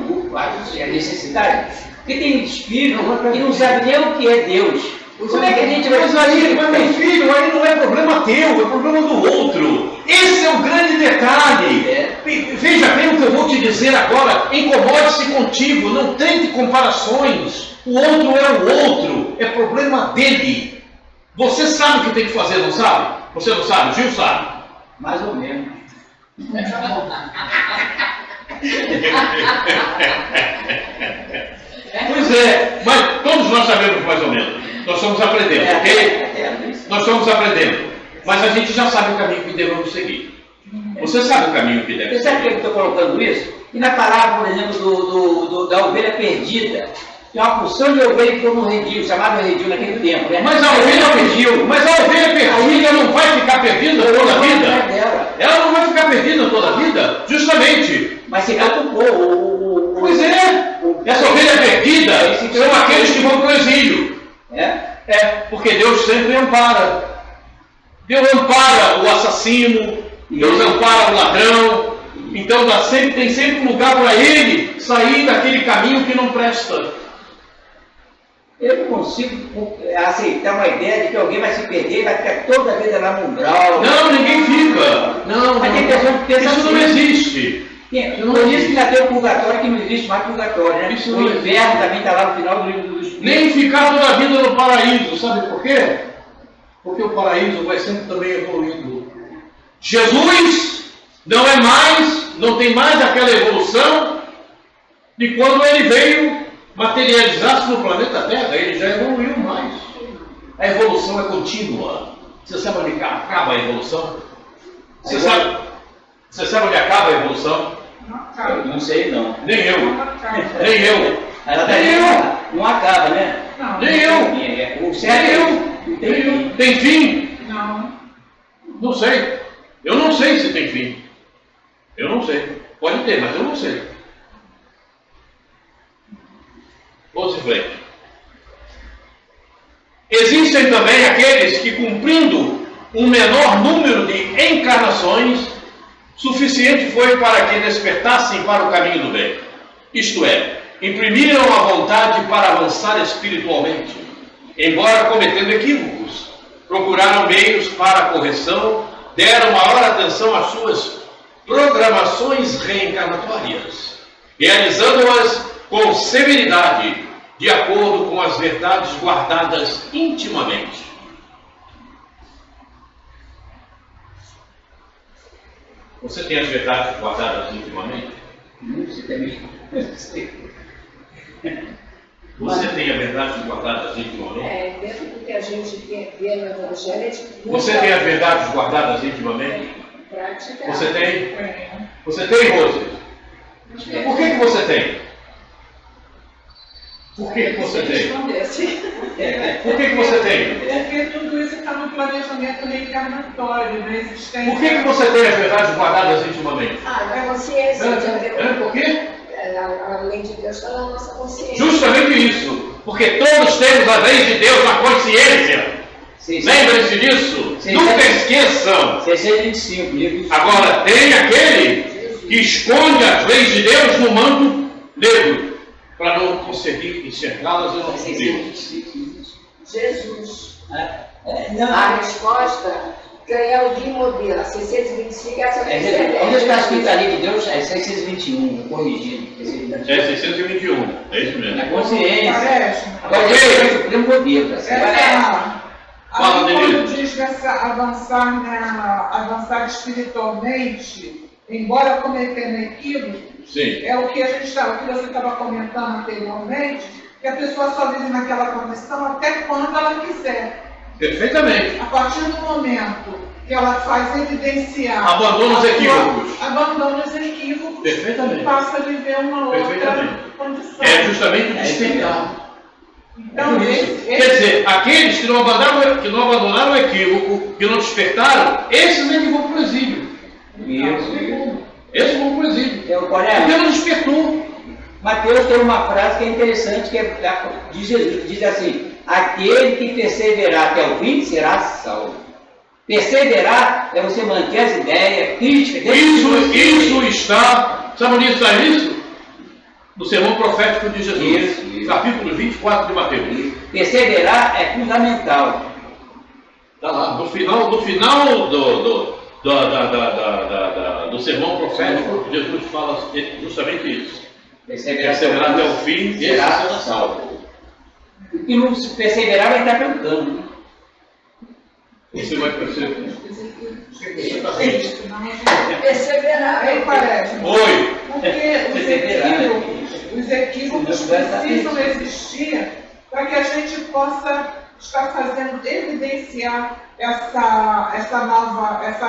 necessidade. Porque tem espírito que não sabe nem o que é Deus. Como é que a gente vai... Mas aí, meu filho, aí não é problema teu, é problema do outro. Esse é o grande detalhe. Veja bem o que eu vou te dizer agora. Incomode-se contigo, não tente comparações. O outro é o outro, é problema dele. Você sabe o que tem que fazer, não sabe? Você não sabe? Gil sabe. Mais ou menos. Pois é, mas todos nós sabemos mais ou menos. Nós estamos aprendendo, ok? Nós estamos aprendendo. Mas a gente já sabe o caminho que devemos seguir. Você sabe o caminho que deve Você sabe por que eu estou colocando isso? E na palavra, por exemplo, da ovelha perdida, tem uma porção de ovelha que foi no redil, chamado redil naquele tempo, né? Mas a ovelha perdida não vai ficar perdida toda a vida. Ela não vai ficar perdida toda a vida, justamente. Mas se catupou. Pois é. Essa ovelha perdida são aqueles que vão para o exílio. Porque Deus sempre ampara. Deus ampara o assassino, Deus ampara o ladrão. Então tem sempre um lugar para ele sair daquele caminho que não presta. Eu não consigo aceitar uma ideia de que alguém vai se perder e vai ficar toda a vida lá no umbral. Não, ninguém fica. Não, mas tem pessoa que pensa isso assim. não existe. Não diz que ainda tem o purgatório, que não existe mais purgatório, né? Isso o inferno também está lá no final do livro dos Espíritos. Nem ficar toda a vida no paraíso, sabe por quê? Porque o paraíso vai sempre também evoluindo. Jesus não tem mais aquela evolução de quando ele veio materializar-se no planeta Terra. Ele já evoluiu mais. A evolução é contínua. Você sabe onde acaba a evolução? Você sabe onde acaba a evolução? Não sei, não. Nem eu. Ela não acaba, né? Não. Nem eu. O certo tem fim? Não. Não sei. Eu não sei se tem fim. Eu não sei. Pode ter, mas eu não sei. Vamos em frente. Existem também aqueles que, cumprindo um menor número de encarnações, suficiente foi para que despertassem para o caminho do bem. Isto é, imprimiram a vontade para avançar espiritualmente, embora cometendo equívocos. Procuraram meios para a correção, deram maior atenção às suas programações reencarnatórias, realizando-as com severidade, de acordo com as verdades guardadas intimamente. Você tem as verdades guardadas intimamente? Você também. Você tem as verdades guardadas intimamente? Dentro do que a gente vê no Evangelho, você tem as verdades guardadas intimamente? Prática. Você tem? Você tem, Rose? Por que você tem? Por que você tem? Por que você tem? Porque tudo isso está no planejamento reencarnatório, na existência. Por que você tem as verdades guardadas intimamente? Na consciência. Por quê? A lei de Deus está na nossa consciência. Justamente isso. Porque todos temos a lei de Deus na consciência. Lembrem-se disso. Nunca esqueçam. 625 livros. Agora, tem aquele que esconde as leis de Deus no manto negro, para não conseguir enxergá-las e não cumprir. Jesus. A resposta é o de modelo. A 625 é essa onde está escrito a lei de Deus? É 621, corrigido. É 621, é isso mesmo. Na consciência. Agora, o Supremo Poder. Fala, quando diz avançar espiritualmente, embora cometendo equívocos, sim, é o que o que você estava comentando anteriormente, que a pessoa só vive naquela condição até quando ela quiser. Perfeitamente. A partir do momento que ela faz evidenciar... Abandona os equívocos. Abandona os equívocos. Perfeitamente. E passa a viver uma outra condição. É justamente o despertar. Então, quer dizer, aqueles que não abandonaram o equívoco, que não despertaram, esses é que vão para o exílio. Esses vão para o exílio. Porque não despertou. Mateus tem uma frase que é interessante, que é de Jesus, que diz assim: aquele que perseverar até o fim será salvo. Perseverar é você manter as ideias críticas. Isso está. Sabe onde está isso? do sermão profético de Jesus, Isso. capítulo 24 de Mateus. Perseverar é fundamental. Está lá, no final do sermão profético, Jesus fala justamente isso. Perseverar até o fim, esse será salvo. E não perseverar vai estar cantando. Você vai perceber. Perseverar. Aí parece. Oi! Porque os equívocos precisam existir para que a gente possa estar fazendo evidenciar essa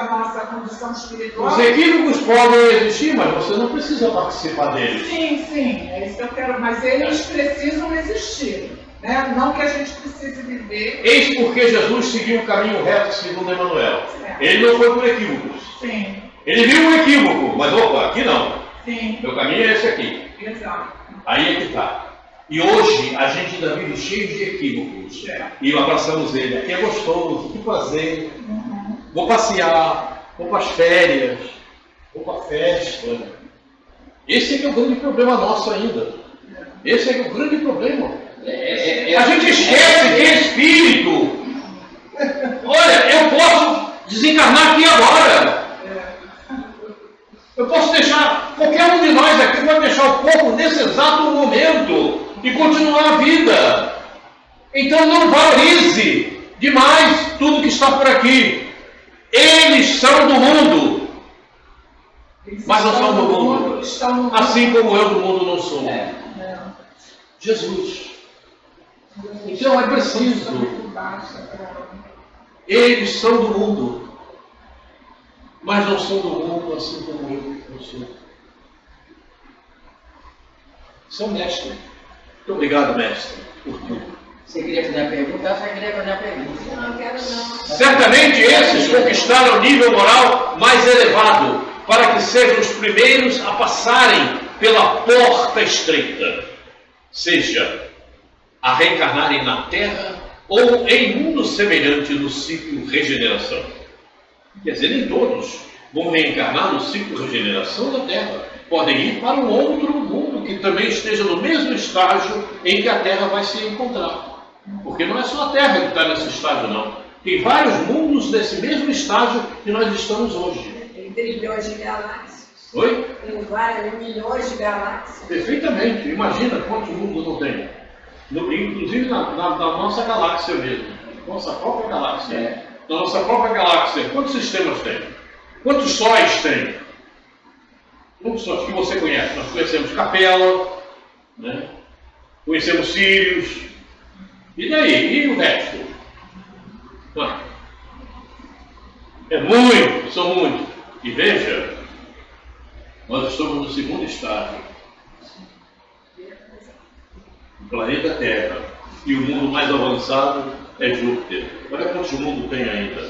nossa condição espiritual. Os equívocos podem existir, mas você não precisa participar deles. Sim, é isso que eu quero, mas eles precisam existir, né? Não que a gente precise viver. Eis porque Jesus seguiu o caminho reto segundo Emmanuel. Ele não foi por equívocos. Sim, Ele viu um equívoco, mas opa, aqui não. sim, Meu caminho é esse aqui. exato. Aí é que está. E hoje a gente ainda vive cheio de equívocos. E abraçamos ele. Aqui é gostoso, que prazer. Vou passear, vou para as férias, vou para a festa. Esse é que é o grande problema nosso ainda. Esse é que é o grande problema. A gente esquece que é espírito. Olha, eu posso desencarnar aqui agora. Eu posso deixar, qualquer um de nós aqui pode deixar o corpo nesse exato momento e continuar a vida. Então não valorize demais tudo que está por aqui. Eles são do mundo, mas não são do mundo. Assim como eu do mundo não sou. Jesus. Então é preciso. Eles são do mundo, mas não são do mundo assim como eu não sou. São mestre. Muito obrigado, mestre, por tudo. Você queria fazer a pergunta? Eu só queria fazer a pergunta. Não quero não. Certamente esses conquistaram o nível moral mais elevado, para que sejam os primeiros a passarem pela porta estreita, seja a reencarnarem na Terra ou em mundo semelhante no ciclo regeneração. Quer dizer, nem todos vão reencarnar no ciclo regeneração da Terra. Podem ir para um outro mundo que também esteja no mesmo estágio em que a Terra vai se encontrar. Porque não é só a Terra que está nesse estágio, não. Tem vários mundos nesse mesmo estágio que nós estamos hoje. Tem trilhões de galáxias. Oi? Tem vários milhões de galáxias. Perfeitamente. Imagina quantos mundos não tem. Inclusive na nossa galáxia mesmo. Nossa própria galáxia. Na nossa própria galáxia, quantos sistemas tem? Quantos sóis tem? Quantos sóis que você conhece? Nós conhecemos Capela, né? Conhecemos Sírios. E daí? E o resto? É muito, são muitos. E veja, nós estamos no segundo estágio. O planeta Terra. E o mundo mais avançado é Júpiter. Olha quantos mundos tem ainda.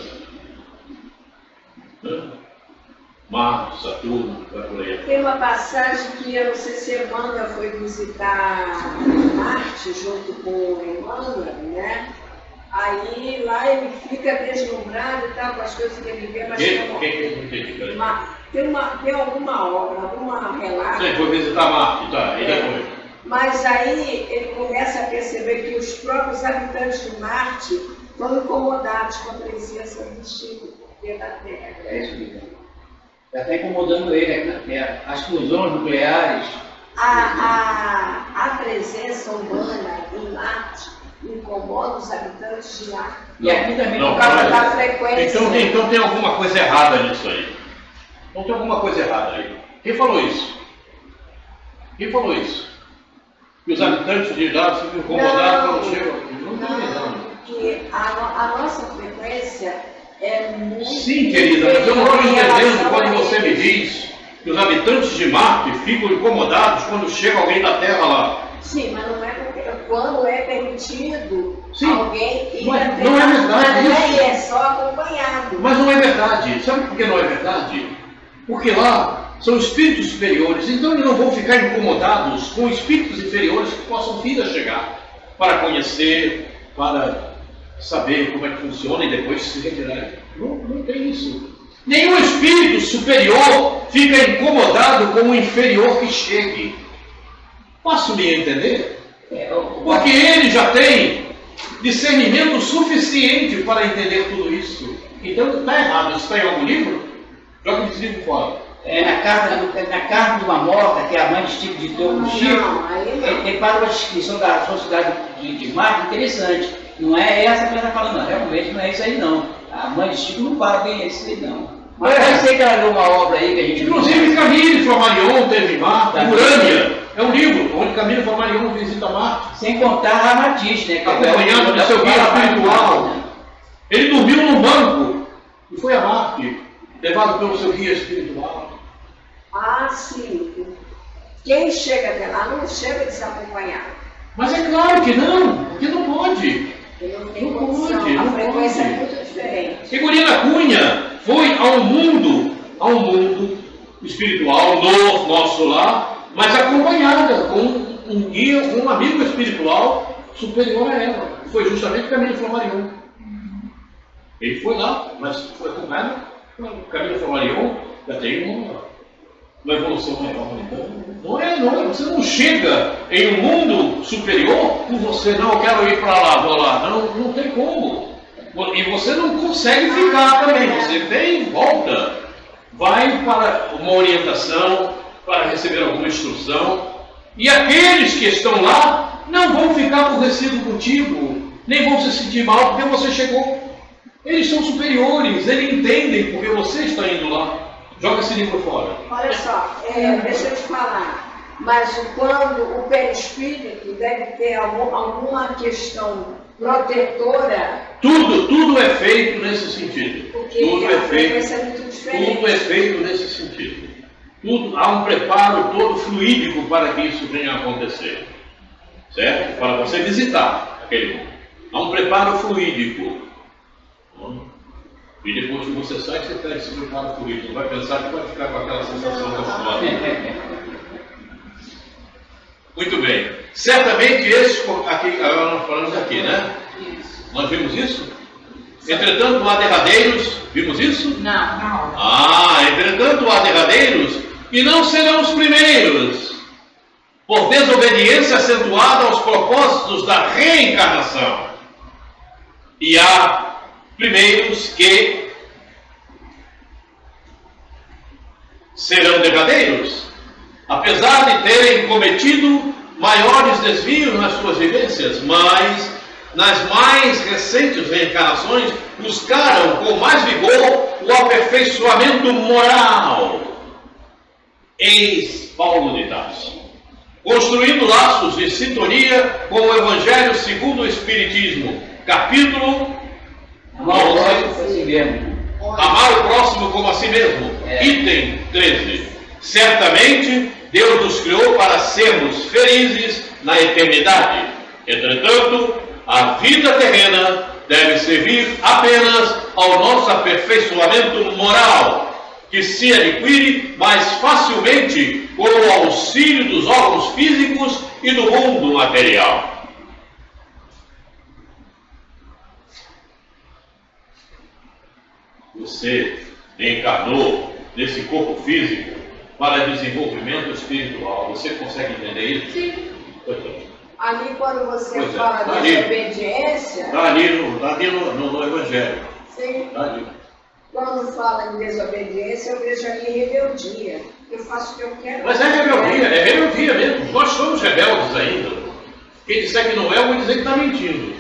Marte, Saturno, vai por aí. Tem uma passagem que eu não sei se Emmanuel foi visitar Marte junto com Emmanuel, né? Aí lá ele fica deslumbrado e tal com as coisas que ele vê, mas tem alguma obra, alguma relato. Sim, foi visitar Marte, tá? E depois? Mas aí ele começa a perceber que os próprios habitantes de Marte estão incomodados com a presença do Chico da Terra. É isso mesmo. Já está incomodando ele aqui na Terra. As fusões nucleares. A presença humana em Marte incomoda os habitantes de Marte. E aqui também por causa da frequência. Então tem alguma coisa errada nisso aí. Então tem alguma coisa errada aí. Quem falou isso? Quem falou isso? Que os habitantes de lá ficam incomodados quando chegam aqui. Não estou entendendo. Porque a nossa frequência é muito. Sim, querida, mas eu não estou entendendo quando você me diz que os habitantes de Marte ficam incomodados quando chega alguém da Terra lá. Sim, mas não é porque quando é permitido Sim, alguém ir mas até não é verdade mas isso. é só acompanhado. Mas não é verdade. Sabe por que não é verdade? Porque lá são espíritos superiores, então eles não vão ficar incomodados com espíritos inferiores que possam vir a chegar para conhecer, para saber como é que funciona e depois se retirar. Não tem isso. Nenhum espírito superior fica incomodado com o inferior que chegue. Posso-me entender? Porque ele já tem discernimento suficiente para entender tudo isso. Então está errado. Isso está em algum livro? Joga esse livro fora. Na carta de uma morta, que é a mãe de Chico de Todo Chico, ele faz uma descrição da sociedade de Marte interessante. Não é essa que ela está falando, não. Realmente não é isso aí, não. A mãe de Chico não fala bem isso aí, não. Mas eu sei que ela leu uma obra aí que a gente... Inclusive, Camille Flammarion teve Marte, Urânia. É um livro onde Camille Flammarion visita Marte. Sem contar Ramatiz, né? Acompanhado do seu guia espiritual. Ele dormiu num banco e foi a Marte, levado pelo seu guia espiritual. Ah, sim. Quem chega até lá não chega desacompanhado. Mas é claro que não, porque não pode. Não tem condição, a frequência é muito diferente. Figurina Cunha foi ao mundo espiritual, no nosso lar, mas acompanhada com um guia, um amigo espiritual superior a ela. Foi justamente Camille Flammarion. Ele foi lá, mas foi acompanhado com Camille Flammarion, já tem uma evolução maior. Não é, você não chega em um mundo superior por você, não, eu quero ir para lá, vou lá. Não tem como. E você não consegue ficar também, você vem e volta. Vai para uma orientação, para receber alguma instrução. E aqueles que estão lá não vão ficar aborrecidos contigo, nem vão se sentir mal porque você chegou. Eles são superiores, eles entendem porque você está indo lá. Joga esse livro fora. Olha só, deixa eu te falar, mas quando o perispírito deve ter alguma questão protetora. Tudo é feito nesse sentido. Porque tudo é feito, é muito diferente. tudo é feito nesse sentido. Há um preparo todo fluídico para que isso venha a acontecer. Certo? Para você visitar aquele mundo. Há um preparo fluídico. E depois que você sai, você pega esse preparo fluídico. Não vai pensar que vai ficar com aquela sensação gostosa. Muito bem. Certamente esse, aqui, agora nós falamos aqui, né? Nós vimos isso? Entretanto, há derradeiros, vimos isso? Não. Entretanto, há derradeiros, e não serão os primeiros, por desobediência acentuada aos propósitos da reencarnação. E há primeiros que serão derradeiros, apesar de terem cometido maiores desvios nas suas vivências, mas nas mais recentes reencarnações buscaram com mais vigor o aperfeiçoamento moral. Eis Paulo de Tarso, construindo laços de sintonia com o Evangelho segundo o Espiritismo, capítulo 11, amar o próximo como a si mesmo, item 13. Certamente Deus nos criou para sermos felizes na eternidade. Entretanto, a vida terrena deve servir apenas ao nosso aperfeiçoamento moral, que se adquire mais facilmente com o auxílio dos órgãos físicos e do mundo material. Você encarnou nesse corpo físico para desenvolvimento espiritual. Você consegue entender isso? Sim. Pois é. Ali, quando você fala de desobediência. Está ali no Evangelho. Sim. Está ali. Quando fala em desobediência, eu vejo ali rebeldia. Eu faço o que eu quero. Mas é rebeldia mesmo. Nós somos rebeldes ainda. Quem disser que não é, eu vou dizer que está mentindo.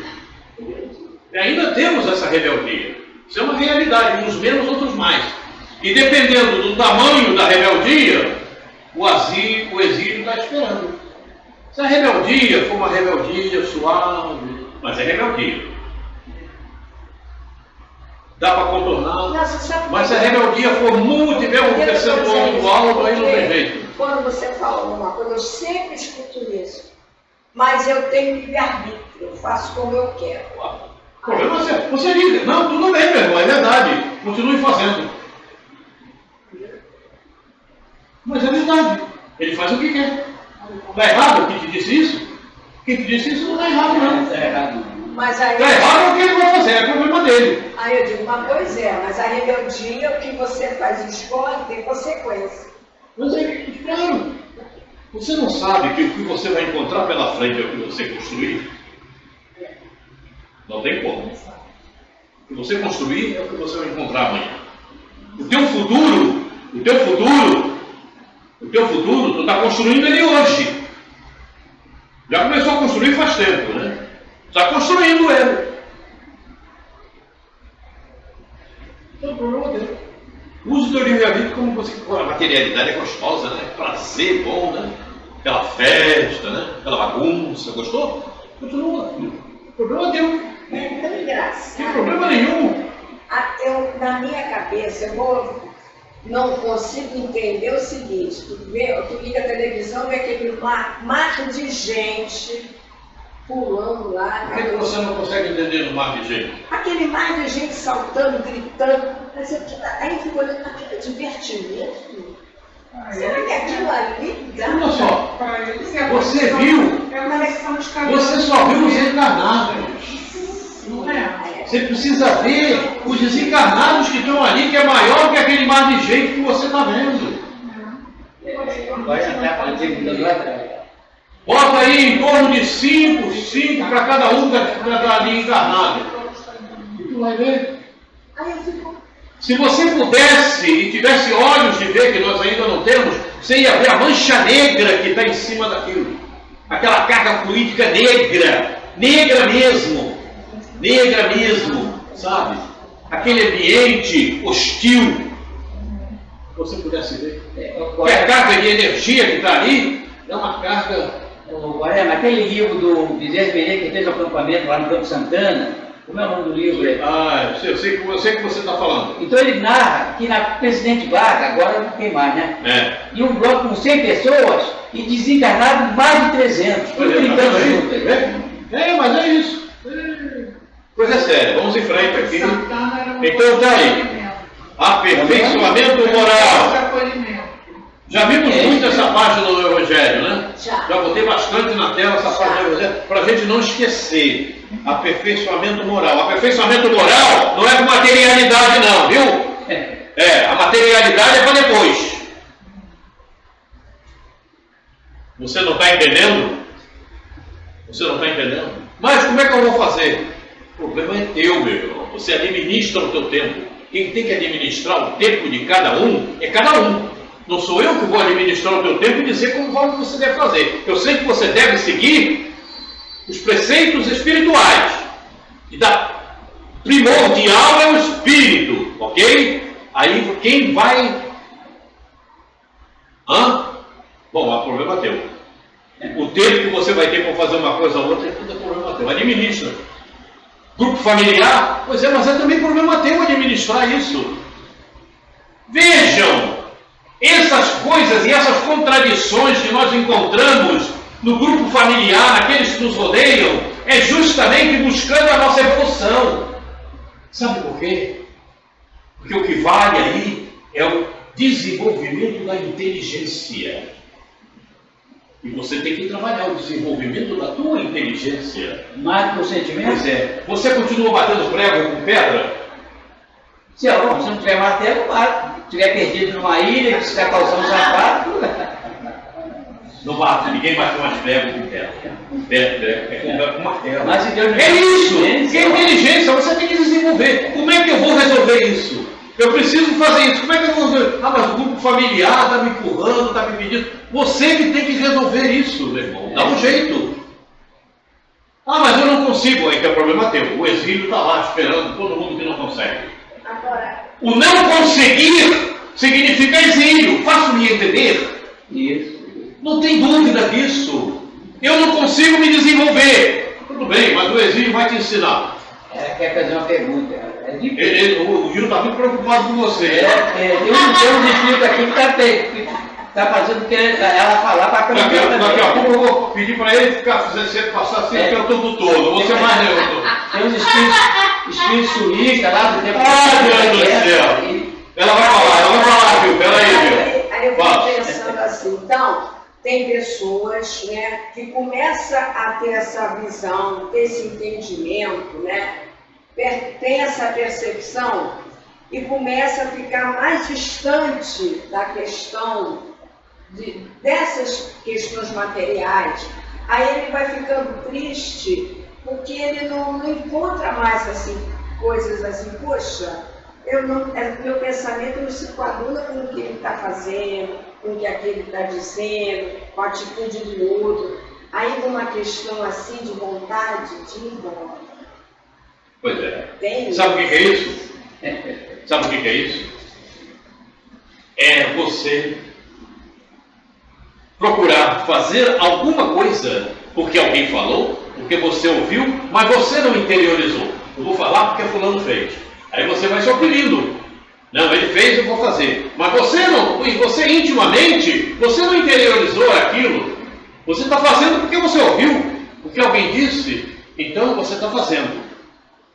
E ainda temos essa rebeldia. Isso é uma realidade, uns menos, outros mais. E dependendo do tamanho da rebeldia, o exílio está esperando. Se a rebeldia for uma rebeldia suave, mas é rebeldia. Dá para contornar. Mas se a rebeldia for tiver um percentual muito alto, aí não tem jeito. Quando você fala alguma coisa, eu sempre escuto isso. Mas eu tenho livre-arbítrio, eu faço como eu quero. O problema é você diz, não, tudo bem, meu irmão, é verdade, continue fazendo. Mas é verdade, ele faz o que quer. Está errado quem te disse isso? Quem te disse isso não está errado, não. Está errado. Mas aí, está errado o que ele vai fazer, é problema dele. Aí eu digo, pois mas a rebeldia, o que você faz em escola tem consequência. Mas é claro. Você não sabe que o que você vai encontrar pela frente é o que você construir? Não tem como. O que você construir é o que você vai encontrar amanhã. O teu futuro, tu está construindo ele hoje. Já começou a construir faz tempo, né? Está construindo ele. Então, problema dele. Use o teu livre-arbítrio como você quer. A materialidade é gostosa, né? Prazer bom, né? Aquela festa, né? Aquela bagunça. Gostou? Continua. O problema é teu. É tão engraçado. Não tem problema nenhum. Na minha cabeça, não consigo entender o seguinte: tu liga a televisão, vê aquele mato de gente pulando lá. Por que você não consegue entender no mar de gente? Aquele mar de gente saltando, gritando. Aí fico olhando aquele divertimento. Será que aquilo ali dá? Olha só, Para eles é você conexão- viu? É a conexão de cada Você só viu os encarnados. Não é? Você precisa ver os desencarnados que estão ali, que é maior que aquele mar de gente que você está vendo. Vai até para dizer atrás. Bota aí em torno de 5 para cada um que está ali encarnado. E tu vai ver. Aí eu fico. Se você pudesse e tivesse olhos de ver, que nós ainda não temos, você ia ver a mancha negra que está em cima daquilo. Aquela carga política negra. Negra mesmo, sabe? Aquele ambiente hostil. Se você pudesse ver. Que a carga de energia que está ali é uma carga. Guarema, aquele livro do Bezerra Pereira que fez o acampamento lá no Campo Santana, como é o nome do livro? Eu sei que você está falando. Então ele narra que na Presidente Vargas, agora não tem mais, né? É. E um bloco com 100 pessoas e desencarnado mais de 300, tudo brincando junto. Mas é isso. Coisa séria, vamos em frente aqui. Santana era um Então tá aí. acolhimento. Aperfeiçoamento moral. De acolhimento. Já vimos muito essa página do Evangelho, né? Já. Já botei bastante na tela essa página do Evangelho, para a gente não esquecer. Aperfeiçoamento moral. Aperfeiçoamento moral não é com materialidade não, viu? A materialidade é para depois. Você não está entendendo? Você não está entendendo? Mas como é que eu vou fazer? O problema é teu, meu irmão. Você administra o teu tempo. Quem tem que administrar o tempo de cada um é cada um. Não sou eu que vou administrar o teu tempo e dizer como você deve fazer. Eu sei que você deve seguir os preceitos espirituais. E da primordial é o espírito, ok? Aí quem vai... Bom, é problema teu. O tempo que você vai ter para fazer uma coisa ou outra, tudo é problema teu. Administra. Grupo familiar, pois é, mas é também problema teu administrar isso. Vejam, essas coisas e essas contradições que nós encontramos no grupo familiar, naqueles que nos rodeiam, é justamente buscando a nossa evolução. Sabe por quê? Porque o que vale aí é o desenvolvimento da inteligência. E você tem que trabalhar o desenvolvimento da tua inteligência. Mais do que o sentimento? Pois é. Você continua batendo prego com pedra? Se não tiver martelo, bate. Se estiver perdido numa ilha, se estiver calçando sapato. Não bate, ninguém bate mais prego com pedra. É com martelo. Mas se Deus É isso! Que é inteligência, você tem que desenvolver. Como é que eu vou resolver isso? Eu preciso fazer isso. Como é que eu vou resolver? Mas o grupo familiar está me empurrando, está me pedindo. Você que tem que resolver isso, meu irmão. Dá um jeito. Mas eu não consigo. Aí que é problema teu. O exílio está lá esperando todo mundo que não consegue. Agora, O não conseguir significa exílio. Faço-me entender? Isso. Não tem dúvida disso. Eu não consigo me desenvolver. Tudo bem, mas o exílio vai te ensinar. Quer fazer uma pergunta. É difícil. O Gil está muito preocupado com você. Tem um espírito aqui que está fazendo que ela falar para a Daqui a pouco eu vou pedir para ele passar assim o tempo todo. Você mais neutro. Tem uns espíritos sulistas lá do tempo. Deus do céu. Ela vai falar, viu? Peraí, viu? Aí eu fico pensando assim, então, tem pessoas, né, que começam a ter essa visão, ter esse entendimento, né, tem essa percepção e começa a ficar mais distante da questão dessas questões materiais, aí ele vai ficando triste, porque ele não encontra mais assim, coisas assim, poxa, meu pensamento não se coaduna com o que ele está fazendo, com o que aquele está dizendo, com a atitude do outro. Aí uma questão assim de vontade de ir embora. Pois é. Tem Sabe o que é isso? Sabe o que é isso? É você procurar fazer alguma coisa porque alguém falou, porque você ouviu, mas você não interiorizou. Eu vou falar porque fulano fez. Aí você vai se opinindo. Não, ele fez, eu vou fazer. Mas você não, você intimamente, você não interiorizou aquilo. Você está fazendo porque você ouviu, porque alguém disse, então você está fazendo.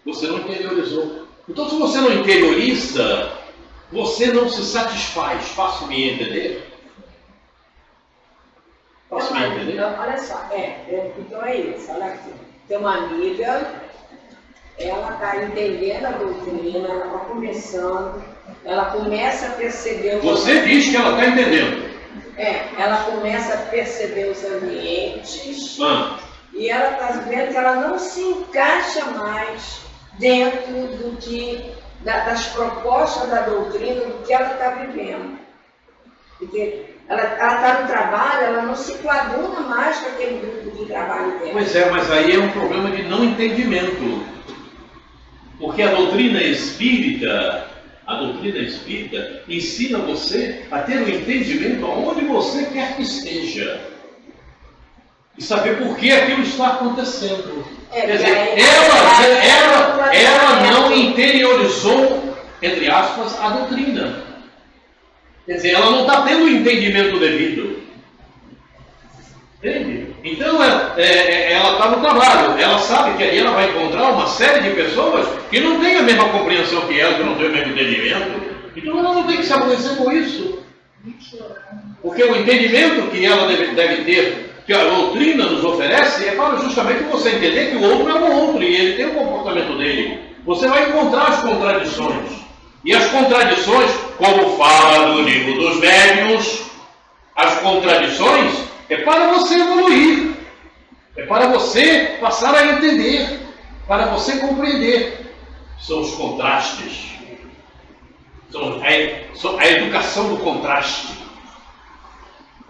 Você não interiorizou. Então, se você não interioriza, você não se satisfaz. Faço-me entender? Faço-me entender? Olha só, então é isso. Olha aqui. Tem uma amiga, ela está entendendo a doutrina, ela está começando, ela começa a perceber... Você diz que ela está entendendo. Ela começa a perceber os ambientes e ela está vendo que ela não se encaixa mais dentro das propostas da doutrina, do que ela está vivendo. Porque ela está no trabalho, ela não se coaduna mais com aquele grupo de trabalho dela. Pois é, mas aí é um problema de não entendimento. Porque a doutrina espírita ensina você a ter um entendimento aonde você quer que esteja. E saber por que aquilo está acontecendo. Quer dizer, ela não interiorizou, entre aspas, a doutrina. Quer dizer, ela não está tendo o entendimento devido. Entende? Então, ela está no trabalho. Ela sabe que ali ela vai encontrar uma série de pessoas que não têm a mesma compreensão que ela, que não têm o mesmo entendimento. Então, ela não tem que se aborrecer com isso. Porque o entendimento que ela deve ter, que a doutrina nos oferece, é para justamente você entender que o outro é o outro e ele tem o comportamento dele. Você vai encontrar as contradições. E as contradições, como fala no livro dos médiuns, as contradições é para você evoluir, é para você passar a entender, para você compreender. São os contrastes, são a educação do contraste.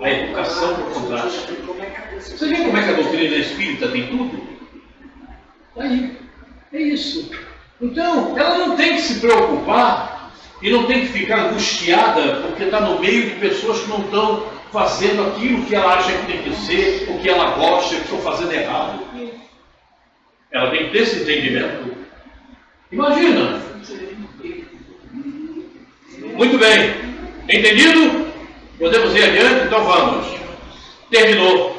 A educação do contraste. Você vê como é que a doutrina espírita tem tudo? Aí, é isso. Então, ela não tem que se preocupar e não tem que ficar angustiada porque está no meio de pessoas que não estão fazendo aquilo que ela acha que tem que ser, o que ela gosta, que estão fazendo errado. Ela tem que ter esse entendimento. Imagina. Muito bem. Entendido? Podemos ir adiante? Então vamos. Terminou.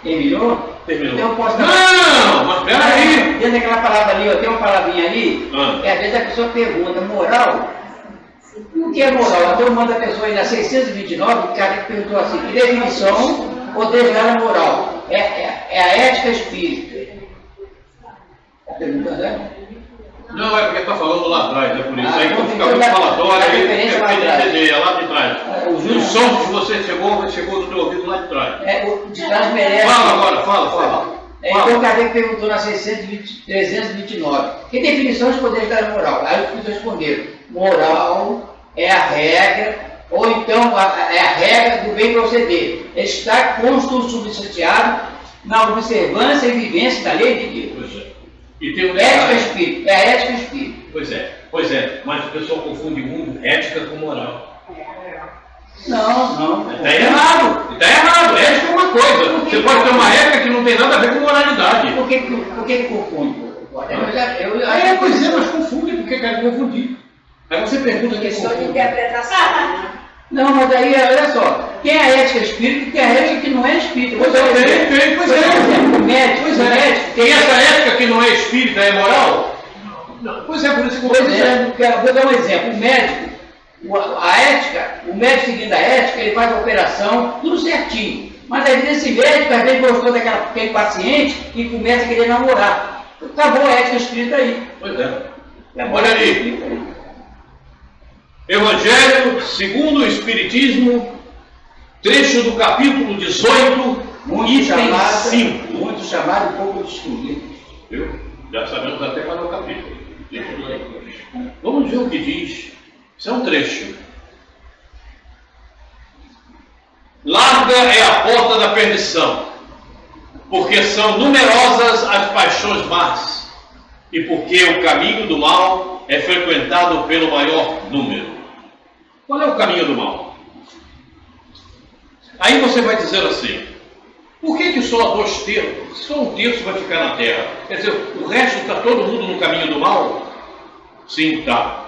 Terminou? Terminou. Então, posso Não, mas peraí. Dentro daquela palavra ali, tem uma palavrinha ali, às vezes a pessoa pergunta, moral? O que é moral? Então manda a pessoa aí na 629, o cara perguntou assim, que definição ou desgrada moral? É a ética espírita. Está perguntando, né? Não, é porque está falando lá atrás, é por isso. Aí então fica muito falatório, aí tem que entender, é lá de trás. O som que você chegou no teu ouvido lá de trás. O de trás merece. Fala agora, fala. Então Kardec perguntou na 329, que definição de poderes da moral? Aí os espíritos responderam, moral é a regra, ou então é a regra do bem proceder. Está consubstanciado na observância e vivência da lei de Deus. Pois é. E tem Ética espírita, é a ética espírita. Pois é, mas o pessoal confunde muito ética com moral. Não. Está errado. Ética é uma coisa. Você pode ter uma ética que não tem nada a ver com moralidade. Por que confunde? Pois é, mas confunde, porque quer confundir. Aí você pergunta que Questão de interpretação. Não, mas aí, olha só, tem a ética espírita e tem a ética que não é espírita. Pois é. O médico, Tem essa ética que não é espírita, é moral? Não. Pois é, por isso que eu vou dizer. Vou dar um exemplo. O médico, o médico seguindo a ética, ele faz a operação, tudo certinho. Mas às vezes esse médico, às vezes gostou daquele paciente e começa a querer namorar. Acabou a ética espírita aí. Pois é. Olha ali. Evangelho segundo o Espiritismo, trecho do capítulo 18, item 5. Muito chamado e pouco distinguido. Viu? Já sabemos até qual é o capítulo. Vamos ver o que diz. Isso é um trecho. Larga é a porta da perdição, porque são numerosas as paixões más, e porque o caminho do mal é frequentado pelo maior número. Qual é o caminho do mal? Aí você vai dizer assim: por que só 2 terços? Só 1 terço vai ficar na terra. Quer dizer, o resto está todo mundo no caminho do mal? Sim, está.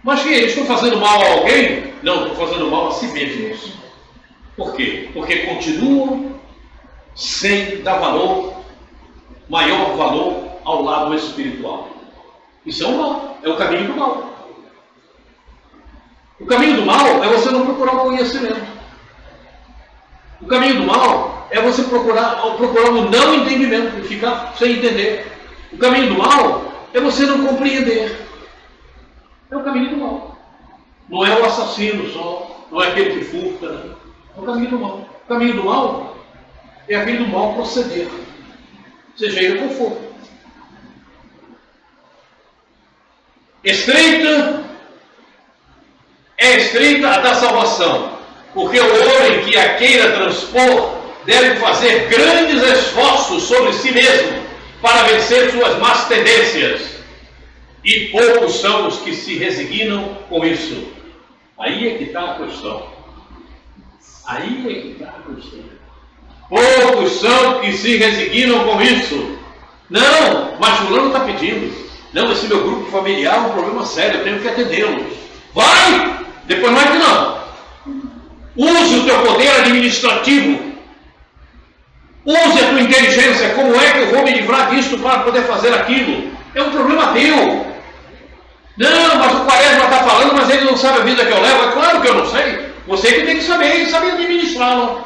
Mas que eles estão fazendo mal a alguém? Não, estão fazendo mal a si mesmos. Por quê? Porque continuam sem dar maior valor ao lado espiritual. Isso é o mal, é o caminho do mal. O caminho do mal é você não procurar o conhecimento. O caminho do mal é você procurar o não entendimento, e ficar sem entender. O caminho do mal é você não compreender. É o caminho do mal. Não é o assassino só, não é aquele que furta. É o caminho do mal. O caminho do mal é aquele do mal proceder, seja ele qual for. Estreita a da salvação, porque o homem que a queira transpor deve fazer grandes esforços sobre si mesmo para vencer suas más tendências, e poucos são os que se resignam com isso. Aí é que está a questão. Aí é que está a questão. Poucos são que se resignam com isso. Não, mas fulano está pedindo. Não, esse meu grupo familiar é um problema sério, eu tenho que atendê-los. Vai! Depois não é que não. Use o teu poder administrativo. Use a tua inteligência. Como é que eu vou me livrar disso para poder fazer aquilo? É um problema teu. Não, mas o Quaresma está falando, mas ele não sabe a vida que eu levo. É claro que eu não sei. Você que tem que saber administrá-la.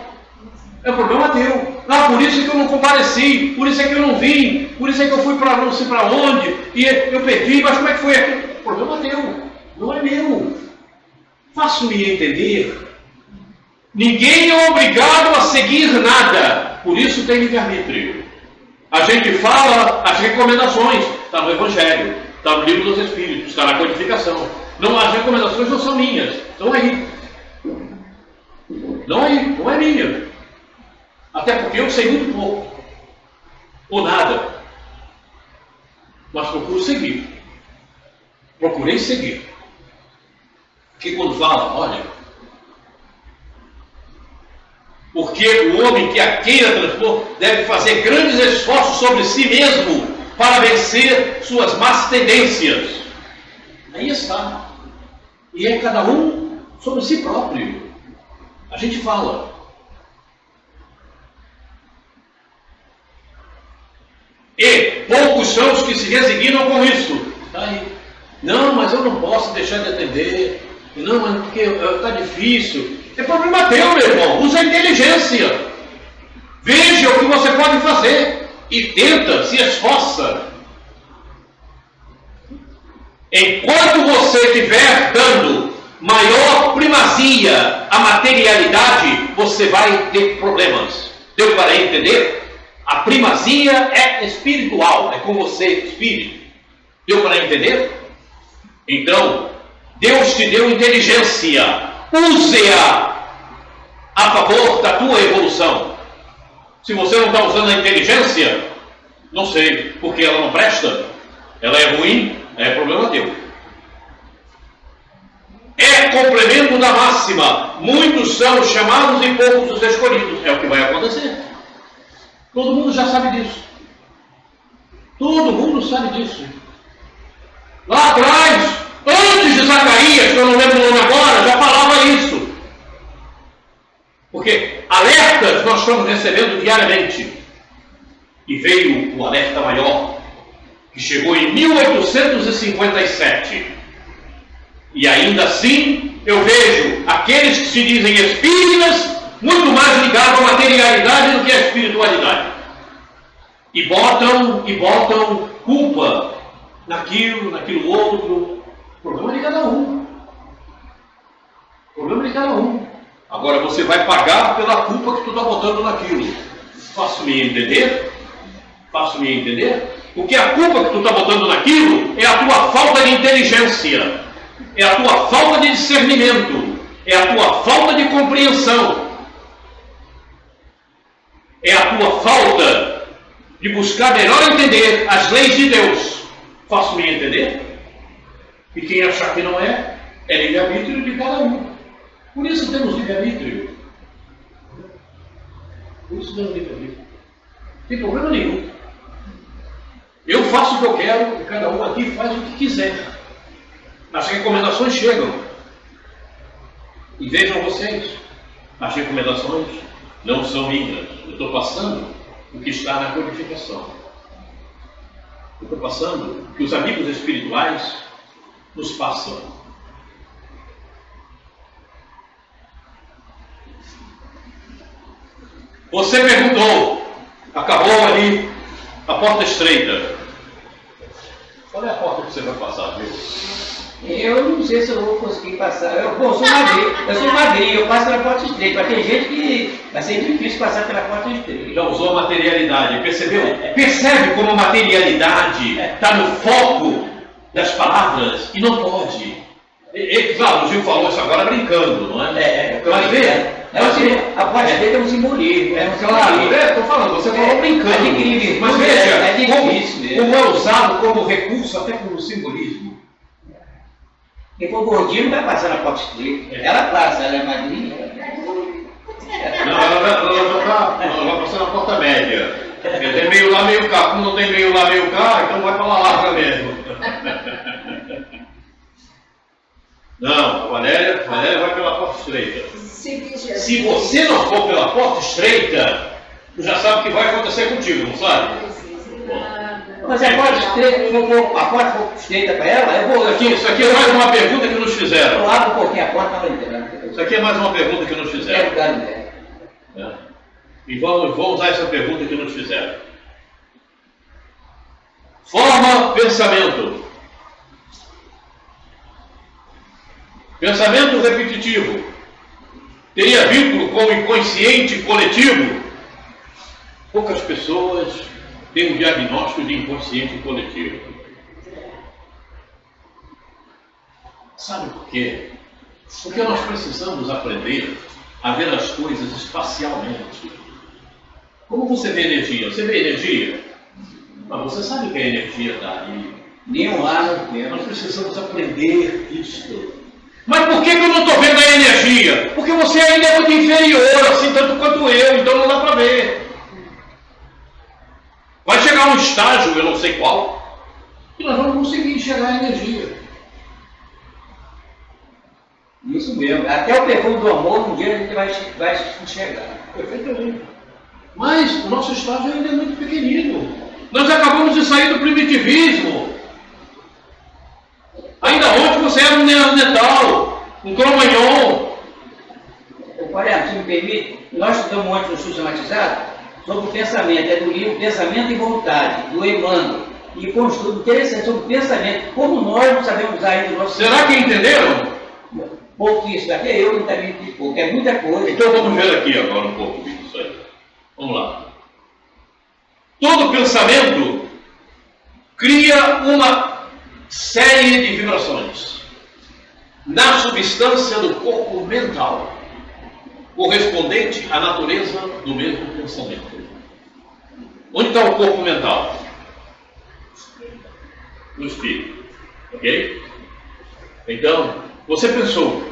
É um problema teu. Por isso é que eu não compareci, por isso é que eu não vim, por isso é que eu fui para não sei para onde, e eu perdi, mas como é que foi aquilo? É um problema teu, não é meu. Faço-me entender. Ninguém é obrigado a seguir nada, por isso tem livre-arbítrio. A gente fala as recomendações, está no Evangelho, está no Livro dos Espíritos, está na codificação. Não, as recomendações não são minhas, estão aí. Não é minha. Até porque eu sei muito pouco, ou nada. Mas procuro seguir. Procurei seguir. Porque quando fala, olha, porque o homem que a queira transpor deve fazer grandes esforços sobre si mesmo para vencer suas más tendências. Aí está. E é cada um sobre si próprio. A gente fala. E poucos são os que se resignam com isso. Está aí. Não, mas eu não posso deixar de atender. Não, mas porque está difícil. É problema teu, meu irmão. Usa a inteligência. Veja o que você pode fazer. E tenta, se esforça. Enquanto você estiver dando maior primazia à materialidade, você vai ter problemas. Deu para entender? A primazia é espiritual, é com você, espírito. Deu para entender? Então, Deus te deu inteligência. Use-a a favor da tua evolução. Se você não está usando a inteligência, não sei, porque ela não presta, ela é ruim, é problema teu. É complemento da máxima. Muitos são os chamados e poucos os escolhidos. É o que vai acontecer. Todo mundo já sabe disso. Todo mundo sabe disso. Lá atrás, antes de Zacarias, que eu não lembro o nome agora, já falava isso. Porque alertas nós estamos recebendo diariamente. E veio o alerta maior, que chegou em 1857. E ainda assim, eu vejo aqueles que se dizem espíritas muito mais ligados à materialidade do que à espiritualidade. E botam culpa naquilo outro. Problema de cada um. Problema de cada um. Agora você vai pagar pela culpa que tu está botando naquilo. Faço-me entender? Faço-me entender? Porque a culpa que tu está botando naquilo é a tua falta de inteligência, é a tua falta de discernimento, é a tua falta de compreensão, é a tua falta de buscar melhor entender as leis de Deus. Faço-me entender? E quem achar que não é livre-arbítrio de cada um. Por isso temos livre-arbítrio. Por isso temos livre-arbítrio. Não tem problema nenhum. Eu faço o que eu quero e cada um aqui faz o que quiser. As recomendações chegam. E vejam vocês, as recomendações não são minhas. Eu estou passando o que está na codificação. Eu estou passando o que os amigos espirituais nos passam. Você perguntou, acabou ali a porta estreita. Qual é a porta que você vai passar, viu? Eu não sei se eu vou conseguir passar. Eu sou magrinho, eu passo pela porta estreita. Mas tem gente que vai ser difícil passar pela porta estreita. Já usou a materialidade, percebeu? Percebe como a materialidade está no foco das palavras e não pode. Claro, o Gil falou isso agora brincando, não é? Mas veja. A porta estreita é um simbolismo. Claro, estou falando, você falou brincando. Mas veja, como é usado como recurso, até como simbolismo. Quem for gordinho não vai passar na porta estreita. Ela passa, ela é magrinha. Não, ela vai passar na porta média. Tem meio lá, meio cá. Como não tem meio lá, meio cá, então vai pela larga mesmo. Não, a Valéria vai pela porta estreita. Se você não for pela porta estreita, tu já sabe o que vai acontecer contigo, não sabe? Mas a porta estreita para ela, eu vou. Isso aqui é mais uma pergunta que nos fizeram. Eu abro um pouquinho a porta, ela entra. Isso aqui é mais uma pergunta que nos fizeram. E vamos usar essa pergunta que nos fizeram. Forma pensamento. Pensamento repetitivo teria vínculo com o inconsciente coletivo? Poucas pessoas têm um diagnóstico de inconsciente coletivo. Sabe por quê? Porque nós precisamos aprender a ver as coisas espacialmente. Como você vê energia? Você vê energia? Mas você sabe que a energia está ali. Nenhum lado. Nós precisamos aprender isso. Mas por que eu não estou vendo a energia? Porque você ainda é muito inferior, assim, tanto quanto eu, então não dá para ver. Vai chegar um estágio, eu não sei qual, e nós vamos conseguir enxergar a energia. Isso mesmo. Até o perfume do amor, um dia a gente vai enxergar. Perfeitamente. Mas o nosso estágio ainda é muito pequenino. Nós acabamos de sair do primitivismo. Ainda ontem você era um neandertal, um cromagnon. Olha, se me permite, nós estudamos ontem no sistematizado sobre o pensamento, é do livro Pensamento e Vontade, do Emmanuel. E foi um estudo interessante sobre o pensamento, como nós não sabemos usar ainda o nosso... Será que entenderam? Pouquíssimo, até eu não também entendi pouco, é muita coisa. Então vamos ver aqui agora um pouco disso aí. Vamos lá. Todo pensamento cria uma série de vibrações na substância do corpo mental, correspondente à natureza do mesmo pensamento. Onde está o corpo mental? No espírito. Ok? Então, você pensou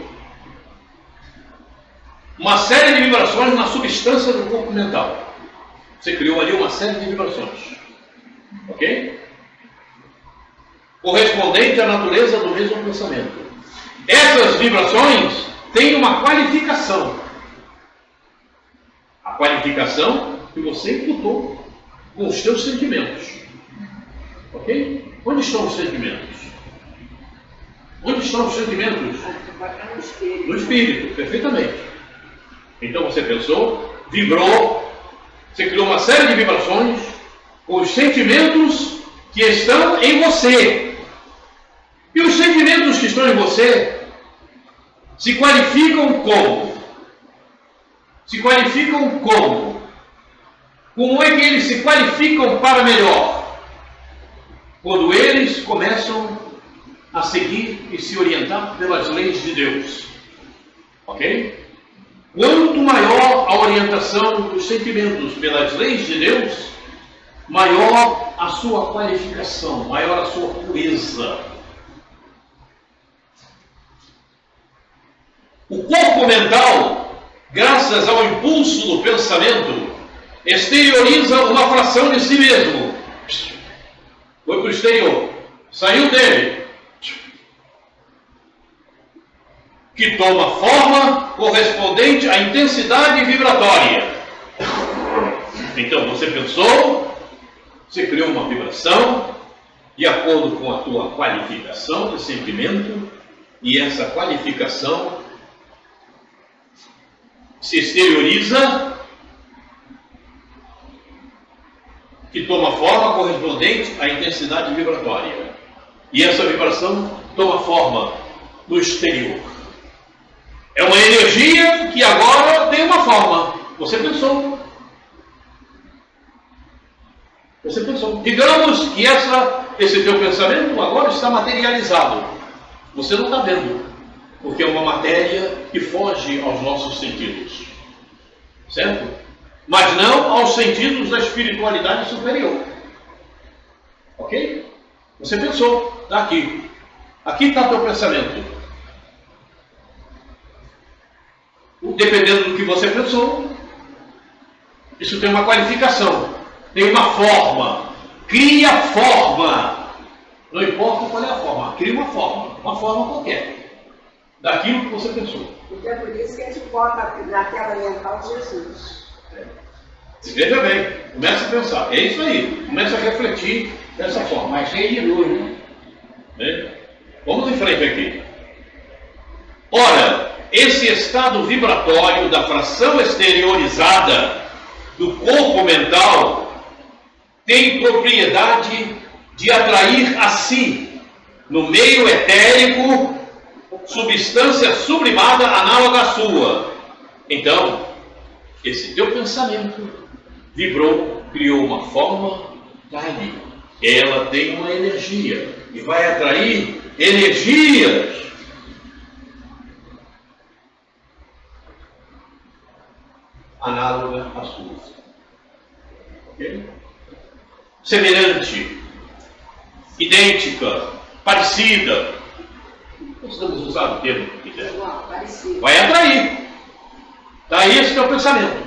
uma série de vibrações na substância do corpo mental. Você criou ali uma série de vibrações. Ok? Correspondente à natureza do mesmo pensamento. Essas vibrações têm uma qualificação. A qualificação que você imputou com os seus sentimentos. Ok? Onde estão os sentimentos? Onde estão os sentimentos? No espírito, perfeitamente. Então você pensou, vibrou, você criou uma série de vibrações com os sentimentos que estão em você. E os sentimentos que estão em você se qualificam como? Se qualificam como? Como é que eles se qualificam para melhor? Quando eles começam a seguir e se orientar pelas leis de Deus. Ok? Quanto maior a orientação dos sentimentos pelas leis de Deus, maior a sua qualificação, maior a sua pureza. O corpo mental, graças ao impulso do pensamento, exterioriza uma fração de si mesmo. Foi para o exterior, saiu dele, que toma forma correspondente à intensidade vibratória. Então você pensou, você criou uma vibração de acordo com a tua qualificação de sentimento, e essa qualificação se exterioriza, que toma forma correspondente à intensidade vibratória. E essa vibração toma forma no exterior. É uma energia que agora tem uma forma. Você pensou. Você pensou. Digamos que esse teu pensamento agora está materializado. Você não está vendo, porque é uma matéria que foge aos nossos sentidos. Certo? Mas não aos sentidos da espiritualidade superior. Ok? Você pensou. Está aqui. Aqui está teu pensamento. Dependendo do que você pensou, isso tem uma qualificação, tem uma forma, cria forma. Não importa qual é a forma, cria uma forma qualquer, daquilo que você pensou. Então é por isso que a gente bota na tela mental Jesus. Veja bem, começa a pensar, é isso aí, começa a refletir dessa forma. Mas cheio de luz, né? Vamos em frente aqui. Ora, esse estado vibratório da fração exteriorizada do corpo mental tem propriedade de atrair a si, no meio etérico, substância sublimada análoga à sua. Então, esse teu pensamento vibrou, criou uma forma, está ali. Ela tem uma energia e vai atrair energias análoga à sua. Okay? Semelhante, idêntica, parecida. Precisamos usar o termo que quiser. Vai atrair. Daí esse é o pensamento.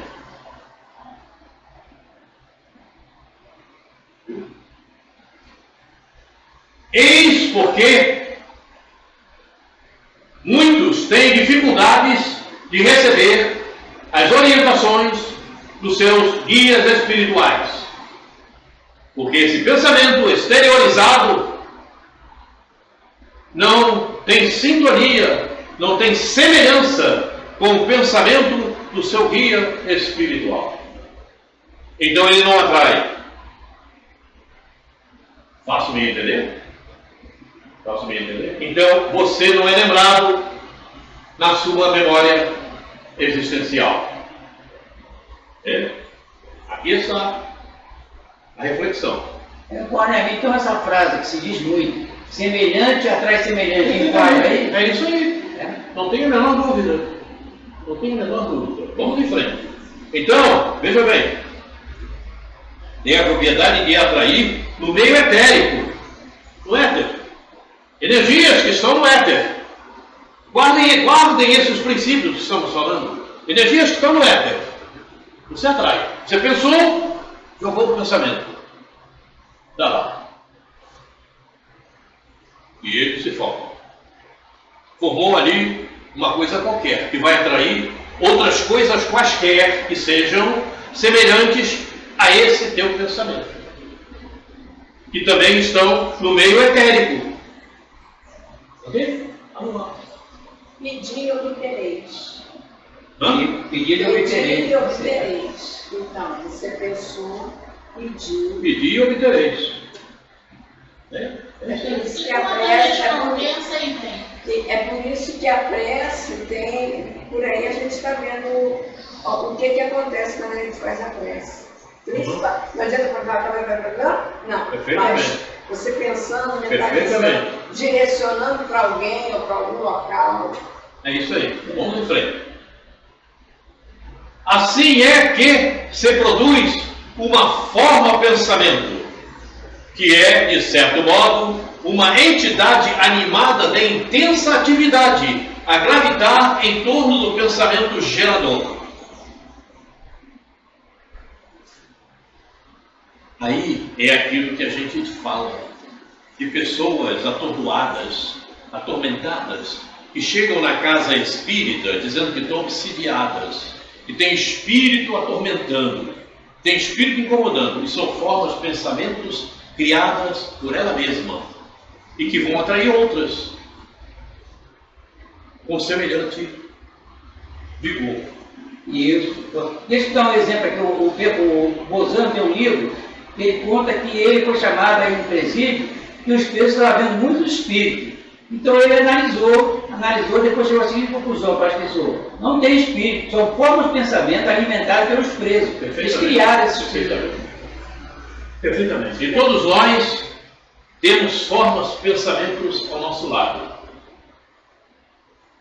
Eis porque muitos têm dificuldades de receber as orientações dos seus guias espirituais. Porque esse pensamento exteriorizado não tem sintonia, não tem semelhança com o pensamento do seu guia espiritual. Então ele não atrai. Faço-me entender? Faço-me entender? Então você não é lembrado na sua memória existencial. Aqui está a reflexão. Guarani tem essa frase que se diz muito: semelhante atrai semelhante. É isso aí. Não tenho a menor dúvida. Não tenho a menor dúvida. Vamos em frente. Então, veja bem. Tem a propriedade de atrair no meio etérico. No éter. Energias que estão no éter. Guardem esses princípios que estamos falando. Energias que estão no éter. Você atrai. Você pensou, jogou para o pensamento. Está lá. E ele se forma. Formou ali uma coisa qualquer, que vai atrair outras coisas quaisquer que sejam semelhantes a esse teu pensamento. Que também estão no meio etérico. Ok? Vamos lá. Pedir e obtereis. Pedir e obtereis. Então, você pensou, pediu. Pedir e obtereis. É por isso que a prece é por isso que a prece tem, por aí a gente está vendo Ó, o que acontece quando a gente faz a prece? Não adianta falar, não. Mas você pensando, mentalizando, direcionando para alguém ou para algum local. É isso aí. Vamos em frente. Assim é que se produz uma forma-pensamento, que é, de certo modo, uma entidade animada de intensa atividade, a gravitar em torno do pensamento gerador. Aí é aquilo que a gente fala, de pessoas atordoadas, atormentadas, que chegam na casa espírita dizendo que estão obsidiadas, que tem espírito atormentando, tem espírito incomodando, e são formas de pensamentos criadas por ela mesma, e que vão atrair outras, com semelhante vigor. Isso. Deixa eu dar um exemplo aqui. O Bozano tem um livro que ele conta que ele foi chamado aí no presídio que os presos estavam vendo muitos espíritos. Então ele analisou, depois chegou a seguinte conclusão para as pessoas: não tem espírito, são formas de pensamento alimentadas pelos presos. Eles criaram esses espíritos. Perfeitamente. E todos nós temos formas de pensamentos ao nosso lado.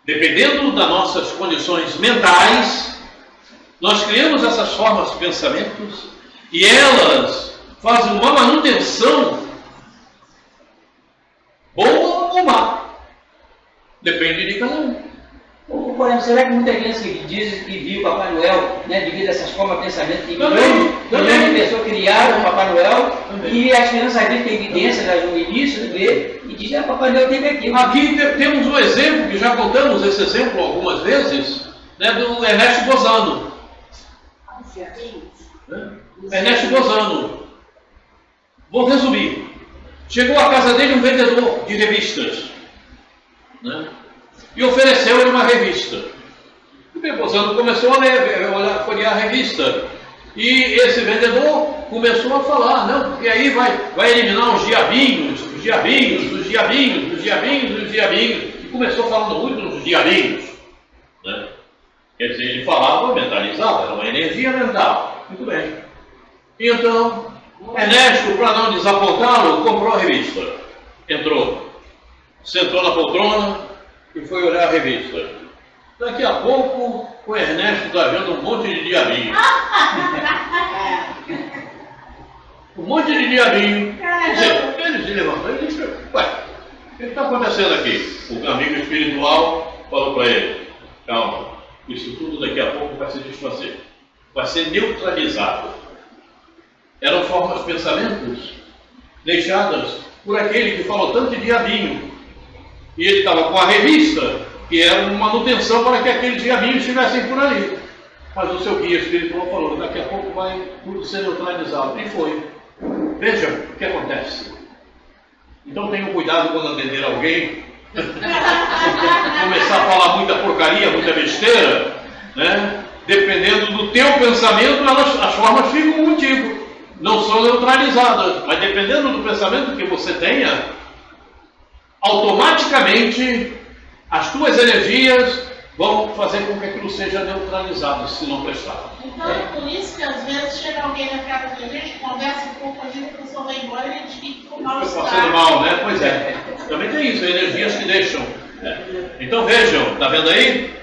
Dependendo das nossas condições mentais, nós criamos essas formas de pensamentos e elas fazem uma manutenção boa ou má. Depende de cada um. Por exemplo, será que muita gente que diz que viu o Papai Noel, né, devido a essas formas de pensamento que milhões de pessoas criaram o Papai Noel, e as crianças viram que tem evidência no início de ver e dizem: Papai Noel teve aqui. Aqui temos um exemplo, que já contamos esse exemplo algumas vezes, né, do Ernesto Bozano. Ernesto Bozano. Vou resumir. Chegou à casa dele um vendedor de revistas, né? E ofereceu-lhe uma revista. O Bozano começou a ler, folhear a revista. E esse vendedor começou a falar: não, porque aí vai eliminar os diabinhos. E começou falando muito nos diabinhos, né? Quer dizer, ele falava, mentalizava, era uma energia mental. Muito bem. Então, Ernesto, para não desapontá-lo, comprou a revista. Entrou, sentou na poltrona e foi olhar a revista. Daqui a pouco, o Ernesto está vendo um monte de diabinho. Um monte de diabinho. Ele se levantou e disse: ué, o que está acontecendo aqui? O amigo espiritual falou para ele: calma, isso tudo daqui a pouco vai se desfazer. Vai ser neutralizado. Eram formas de pensamentos deixadas por aquele que falou tanto de diabinho. E ele estava com a revista, que era uma manutenção para que aqueles diabinhos estivessem por ali. Mas o seu guia espiritual falou: daqui a pouco vai tudo ser neutralizado. E foi. Veja o que acontece. Então tenham cuidado quando atender alguém. Começar a falar muita porcaria, muita besteira, né? Dependendo do teu pensamento, as formas ficam contigo. Não são neutralizadas. Mas dependendo do pensamento que você tenha, automaticamente as tuas energias vão fazer com que aquilo seja neutralizado, se não prestar. Então é por isso que às vezes chega alguém na casa da gente, conversa um pouco ali, a pessoa vai embora e a gente fica com mal. Está passando mal, né? Pois é. Também tem isso, energias que deixam. Então vejam, está vendo aí?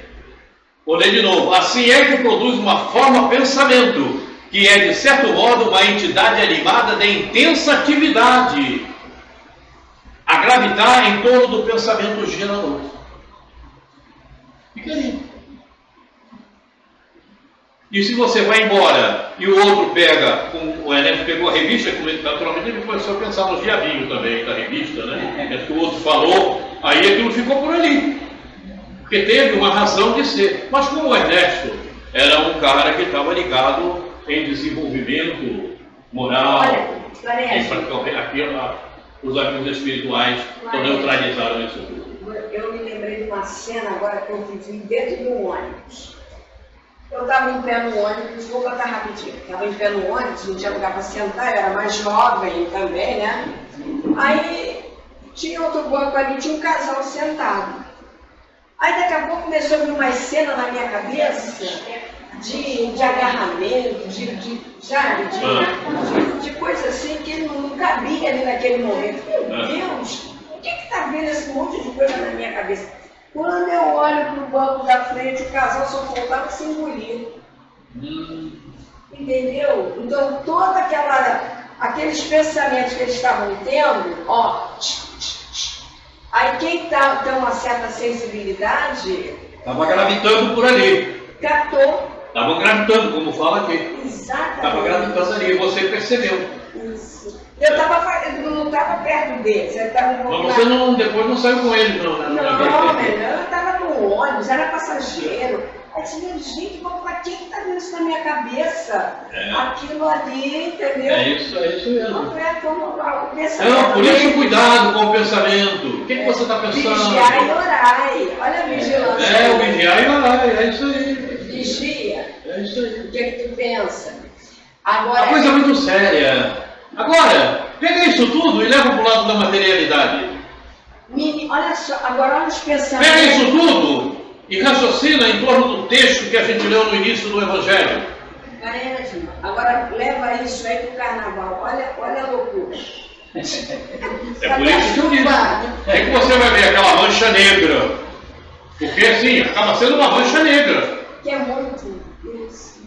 Vou ler de novo. Assim é que produz uma forma pensamento, que é de certo modo uma entidade animada de intensa atividade, a gravitar em torno do pensamento gerador. Fica ali. E se você vai embora e o outro pega, o Ernesto pegou a revista, naturalmente ele começou a pensar nos diabinhos também da revista, né? É que o outro falou, aí aquilo ficou por ali. Porque teve uma razão de ser. Mas como o Ernesto era um cara que estava ligado em desenvolvimento moral, aqui os amigos espirituais neutralizaram isso tudo. Eu me lembrei de uma cena agora que eu vivi dentro de um ônibus. Eu estava em pé no ônibus, vou contar rapidinho. Estava em pé no ônibus, não tinha lugar para sentar, eu era mais jovem também, né? Aí tinha outro banco ali, tinha um casal sentado. Aí daqui a pouco começou a vir uma cena na minha cabeça, de agarramento, sabe? De coisa assim que não cabia ali naquele momento. Meu Deus, o que está vendo esse monte de coisa na minha cabeça? Quando eu olho para o banco da frente, o casal só faltava se engolir. Entendeu? Então, todos aqueles pensamentos que eles estavam tendo, ó. Aí quem tem uma certa sensibilidade... Estava gravitando por ali. Captou. Estavam gravitando, como fala aqui. Exatamente. Estava gravitando ali, e você percebeu. Isso. Eu não estava perto dele. Mas você depois não saiu com ele, não, né? Não, eu estava no ônibus, era passageiro. Aí eu disse, gente, para quem está vendo isso na minha cabeça? Aquilo ali, entendeu? É isso mesmo. Não é como o pensamento. Não, por isso cuidado com o pensamento. O que você está pensando? Vigiar e orai. Olha a vigilância. O vigiar e orar, é isso aí. Vigia. É isso aí. O que é que tu pensa? Agora, Uma coisa muito séria. Agora, pega isso tudo e leva para o lado da materialidade. Olha só, agora olha os pensamentos. Pega isso tudo e raciocina em torno do texto que a gente leu no início do Evangelho. Agora leva isso aí para o carnaval. Olha a loucura. É por isso que eu digo. É que você vai ver aquela mancha negra. Porque assim, acaba sendo uma mancha negra. Que é muito isso.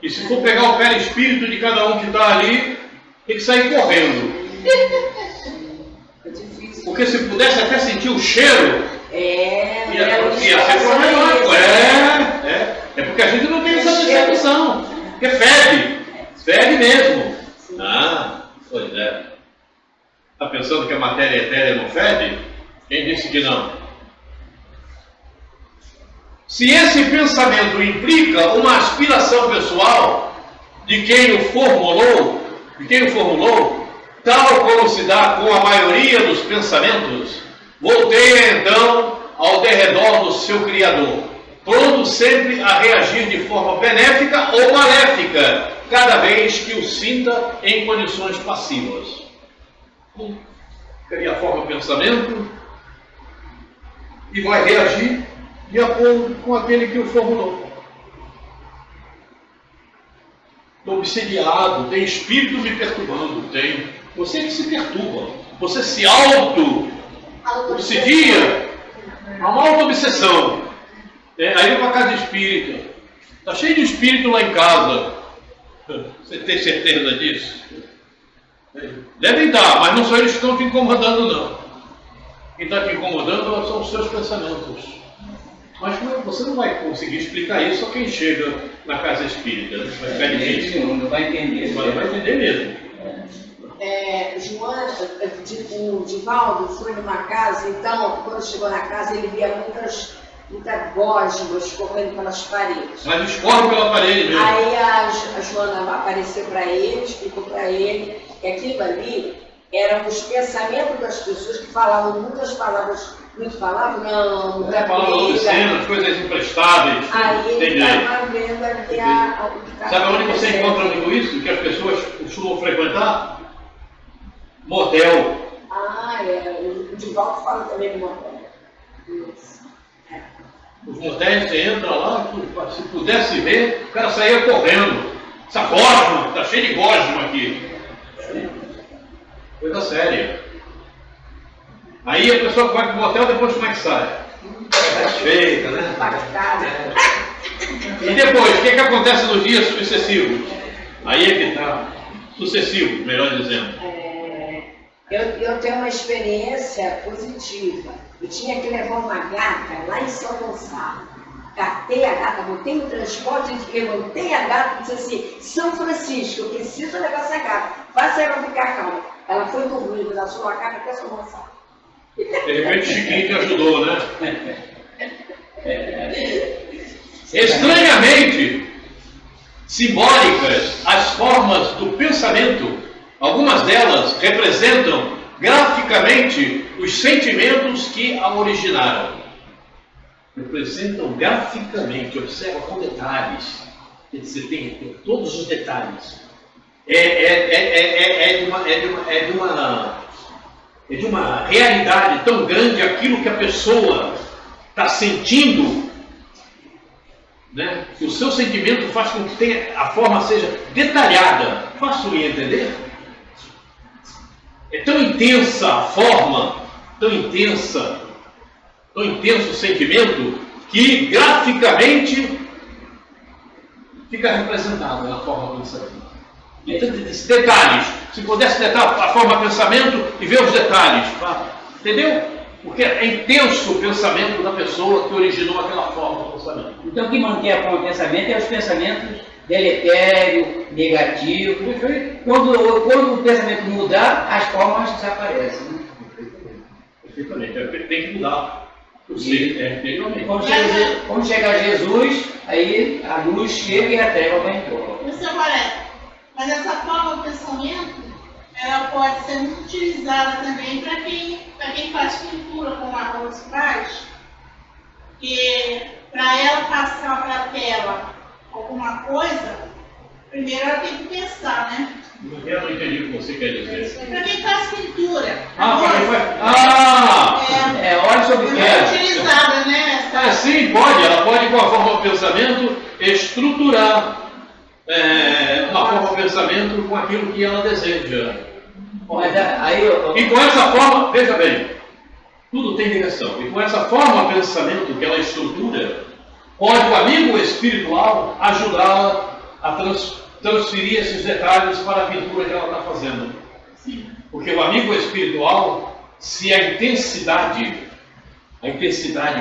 E se for pegar o perispírito de cada um que está ali, tem que sair correndo. É difícil. Porque se pudesse até sentir o cheiro, ia ser problemático. É porque a gente não tem essa percepção. Porque fede mesmo. Pois é. Está pensando que a matéria etérea não fede? Quem disse que não? Se esse pensamento implica uma aspiração pessoal de quem o formulou, tal como se dá com a maioria dos pensamentos, volteia então ao derredor do seu Criador, pronto sempre a reagir de forma benéfica ou maléfica, cada vez que o sinta em condições passivas. Cria forma o pensamento e vai reagir de acordo com aquele que o formulou. Estou obsediado, tem espírito me perturbando, tem. Você que se perturba, você se auto-obsedia, há uma auto-obsessão. Aí vai para a casa espírita, está cheio de espírito lá em casa. Você tem certeza disso? Devem estar, mas não são eles que estão te incomodando, não. Quem está te incomodando são os seus pensamentos. Mas você não vai conseguir explicar isso a quem chega na casa espírita. Vai ficar difícil. Não vai entender. Vai entender mesmo. O Divaldo foi numa casa, então, quando chegou na casa, ele via muitas gosmas correndo pelas paredes. Mas escorre pela parede mesmo. Aí a Joana apareceu para ele, explicou para ele que aquilo ali eram os pensamentos das pessoas que falavam muitas palavras. Muito falavam, não, muita briga. Coisas imprestáveis. Aí ele estava vendo ali o que estava. Sabe onde você encontra muito isso? Que as pessoas costumam frequentar? Motel. O Divaldo fala também do motel. Isso. Os motéis, você entra lá, se pudesse ver, o cara saía correndo. Essa gosma, está cheio de gosma aqui. Coisa séria. Aí a pessoa vai para o motel, depois como é que sai? Satisfeita, né? E depois, o que acontece nos dias sucessivos? Aí é que está. Sucessivo, melhor dizendo. Eu tenho uma experiência positiva. Eu tinha que levar uma gata lá em São Gonçalo. Catei a gata, botei no transporte, levantei a gata e disse assim: São Francisco, eu preciso levar essa gata. Faça ela ficar calma. Ela foi dormindo na sua casa até São Gonçalo. De repente o Chiquinho te ajudou, né? Estranhamente simbólicas as formas do pensamento, algumas delas representam graficamente os sentimentos que a originaram. Representam graficamente, observa com detalhes. Quer dizer, tem todos os detalhes. É de uma realidade tão grande aquilo que a pessoa está sentindo né? Que o seu sentimento faz com que a forma seja detalhada. Faço-me entender? É tão intensa a forma, tão intenso o sentimento, que graficamente fica representado na forma do pensamento. Então, detalhes. Se pudesse detalhar a forma do pensamento e ver os detalhes. Entendeu? Porque é intenso o pensamento da pessoa que originou aquela forma do pensamento. Então, o que mantém a forma do pensamento é os pensamentos deletérios, negativos. Quando o pensamento mudar, as formas desaparecem. Né? Perfeitamente. Tem que mudar. O ser interiormente. Quando chega Jesus, aí a luz chega e a treva vai embora. Professor Moretti, mas essa forma de pensamento, ela pode ser muito utilizada também para quem faz pintura, como a Rose faz, que para ela passar para a tela alguma coisa, primeiro ela tem que pensar, né? Eu não entendi o que você quer dizer. Para quem faz pintura. Olha sobre o que é utilizada, né? Sim, pode. Ela pode, com a forma do pensamento, estruturar uma forma do pensamento com aquilo que ela deseja. Mas aí E com essa forma, veja bem, tudo tem direção. E com essa forma de pensamento que ela estrutura, pode o amigo espiritual ajudá-la a transferir esses detalhes para a pintura que ela está fazendo. Sim. Porque o amigo espiritual, se a intensidade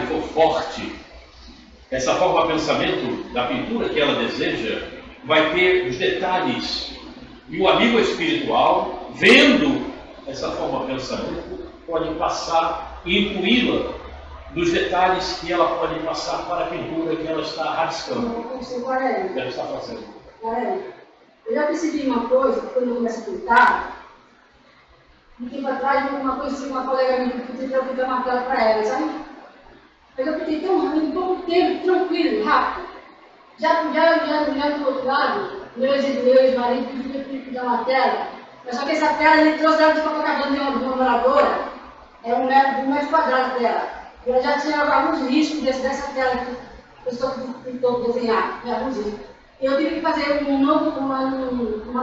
for forte, essa forma de pensamento da pintura que ela deseja vai ter os detalhes. E o amigo espiritual, vendo essa forma de pensamento, pode passar e incluí-la dos detalhes que ela pode passar para a pintura que ela está rabiscando. Que ela está fazendo. Eu já percebi uma coisa, quando eu começo a pintar, um tempo atrás, uma coisa assim, uma colega minha que eu pintar uma tela para ela, sabe? Mas eu pintei tão pouco tempo, tranquilo, rápido. Já do outro lado, meu ex-marido pediu para pintar uma tela, mas só que essa tela ele trouxe ela de Copacabana de uma moradora, é um metro quadrado dela. E ela já tinha alguns riscos dessa tela que a pessoa tentou desenhar, alguns riscos. Eu tive que fazer uma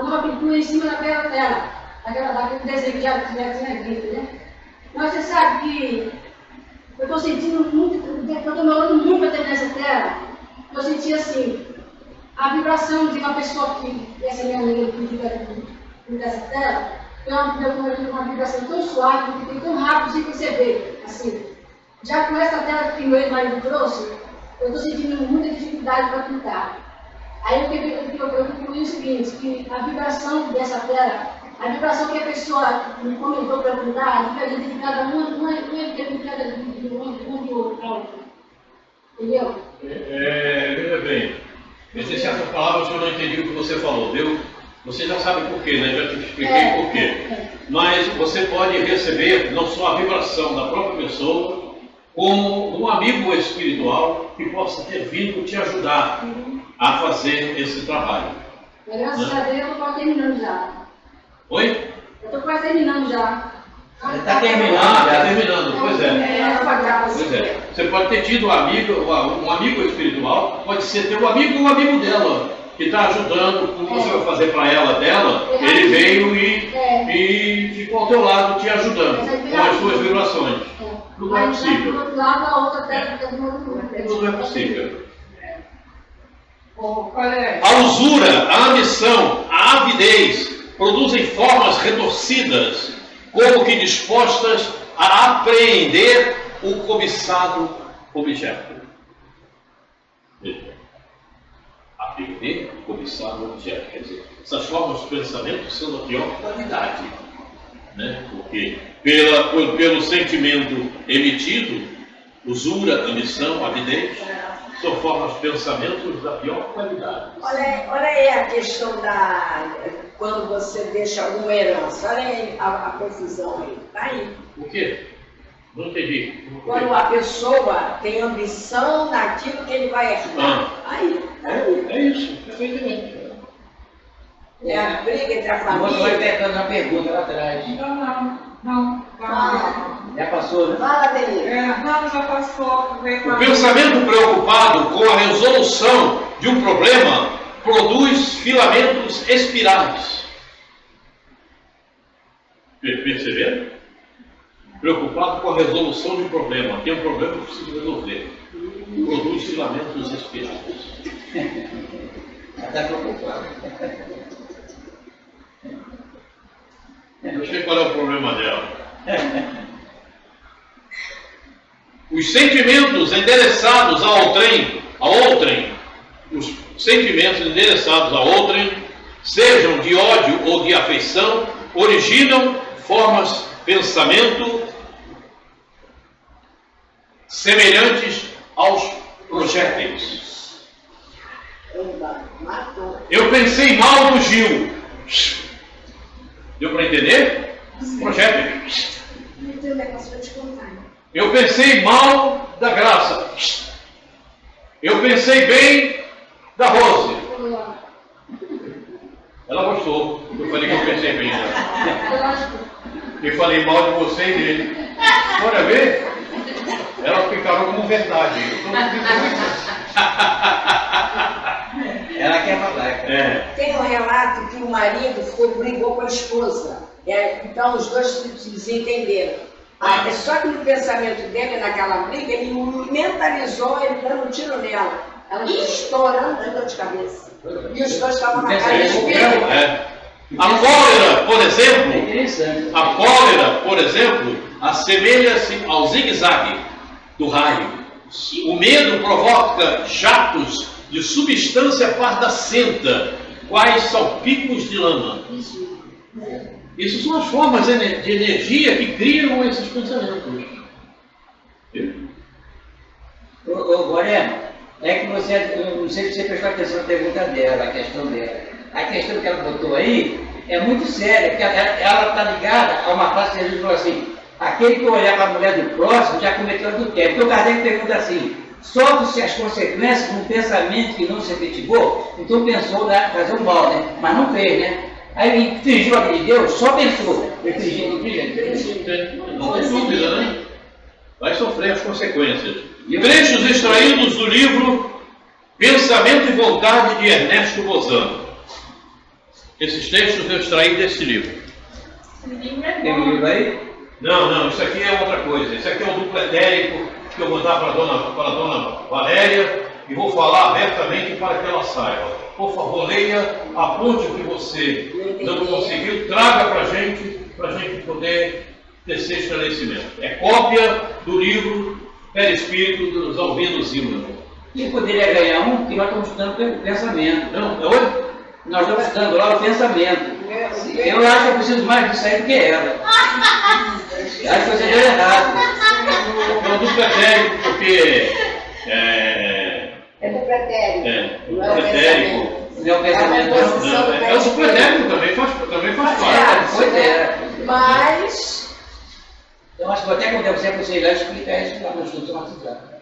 nova pintura em cima daquela tela, daquele desenho que já tinha visto, né? Mas você sabe que eu estou sentindo muito, eu estou demorando muito para terminar essa tela. Eu senti assim, a vibração de uma pessoa que, essa minha amiga que fica nessa tela, foi uma vibração tão suave, que foi tão rápido sem perceber, assim. Já com essa tela que meu ex-marido trouxe, eu estou sentindo muita dificuldade para pintar. Aí eu concluí o seguinte, que a vibração dessa tela, a vibração que a pessoa me comentou para pintar, fica identificada uma identificada de um do outro. Entendeu? Veja bem, em certas palavras eu não entendi o que você falou, viu? Você já sabe por quê, né? Já te expliquei por quê. Mas você pode receber não só a vibração da própria pessoa, como um amigo espiritual que possa ter vindo te ajudar a fazer esse trabalho. Graças a Deus eu estou quase terminando já. Oi? Eu estou quase terminando já. Está terminando. Está terminando, pois é. Pois é. Você pode ter tido um amigo espiritual, pode ser teu amigo ou um amigo dela, que está ajudando, como você vai fazer para ela dela, ele veio e ficou ao teu lado te ajudando com as suas vibrações. Tudo é possível. Do outro lado, a outra terra fica do outro lado. Tudo é possível. A usura, a ambição, a avidez produzem formas retorcidas, como que dispostas a apreender o cobiçado objeto. Veja, apreender o cobiçado objeto. Quer dizer, essas formas de pensamento são da pior qualidade, né? Porque pelo sentimento emitido, usura, ambição, avidez, são formas de pensamentos da pior qualidade. Olha aí a questão quando você deixa alguma herança, olha aí a confusão aí, tá aí. O quê? Não entendi. Quando a pessoa tem ambição naquilo que ele vai herdar. Aí, tá aí. É isso, perfeitamente. É a briga entre a Você vai família. pegando a pergunta lá atrás. Não. Já passou, né? Fala, Denise. Não, já passou. O pensamento preocupado com a resolução de um problema produz filamentos espirais. Perceberam? Preocupado com a resolução de um problema. Tem um problema que precisa resolver. Produz filamentos espirais. Está preocupado. Eu sei qual é o problema dela. Os sentimentos endereçados a outrem, os sentimentos endereçados a outrem, sejam de ódio ou de afeição, originam formas de pensamento semelhantes aos projéteis. Eu pensei mal do Gil. Deu para entender? Projétil. Não tem um negócio para te contar. Eu pensei mal da Graça. Eu pensei bem da Rose. Ela gostou. Eu falei que eu pensei bem dela. Eu falei mal de você e dele. Bora ver? Ela ficaram como verdade. Ela quer falar. É. Tem um relato que o marido brigou com a esposa. Então os dois se desentenderam. Só que no pensamento dele, naquela briga, ele mentalizou ele dando um tiro nela. Ela estourando de dor de cabeça. E os dois estavam na casa espelho. A cólera, por exemplo, É interessante. a cólera, por exemplo, assemelha-se ao zigue-zague do raio. O medo provoca jatos de substância pardacenta, quais salpicos de lama. Isso são as formas de energia que criam esses pensamentos. Moreno, é que você, eu não sei se você prestou atenção na pergunta dela, a questão dela. A questão que ela botou aí é muito séria, porque ela está ligada a uma frase que Jesus falou assim: aquele que olhar para a mulher do próximo já cometeu adultério. Então Kardec pergunta assim: sofre-se as consequências de um pensamento que não se efetivou? Então pensou fazer um mal, né? Mas não fez, né? Aí ele infringiu a lei de Deus, só pensou. Infringiu. Não tem dúvida, né? Vai sofrer as consequências. Trechos extraídos do livro Pensamento e Vontade de Ernesto Bozano. Esses textos eu extraí desse livro. Tem um livro aí? Não, isso aqui é outra coisa. Isso aqui é o duplo etérico que eu vou dar para a dona Valéria e vou falar abertamente para que ela saiba. Por favor, leia, aponte o que você não conseguiu, traga para a gente poder ter esse esclarecimento. É cópia do livro Perispírito dos Albinos Zimmermann. E poderia ganhar um que nós estamos estudando pelo pensamento. Não, é oi? Nós estamos estudando lá o pensamento. Eu acho que eu preciso mais disso aí do que ela. Acho que você deu errado. É o duplo etérico porque É do pretérito. Não é o pretérico. Não é o pensamento, não. É o duplo etérico, também faz parte. Pois é. Mas Eu acho que vou até convidar você para você ir lá e explicar isso lá no estudo somatizado.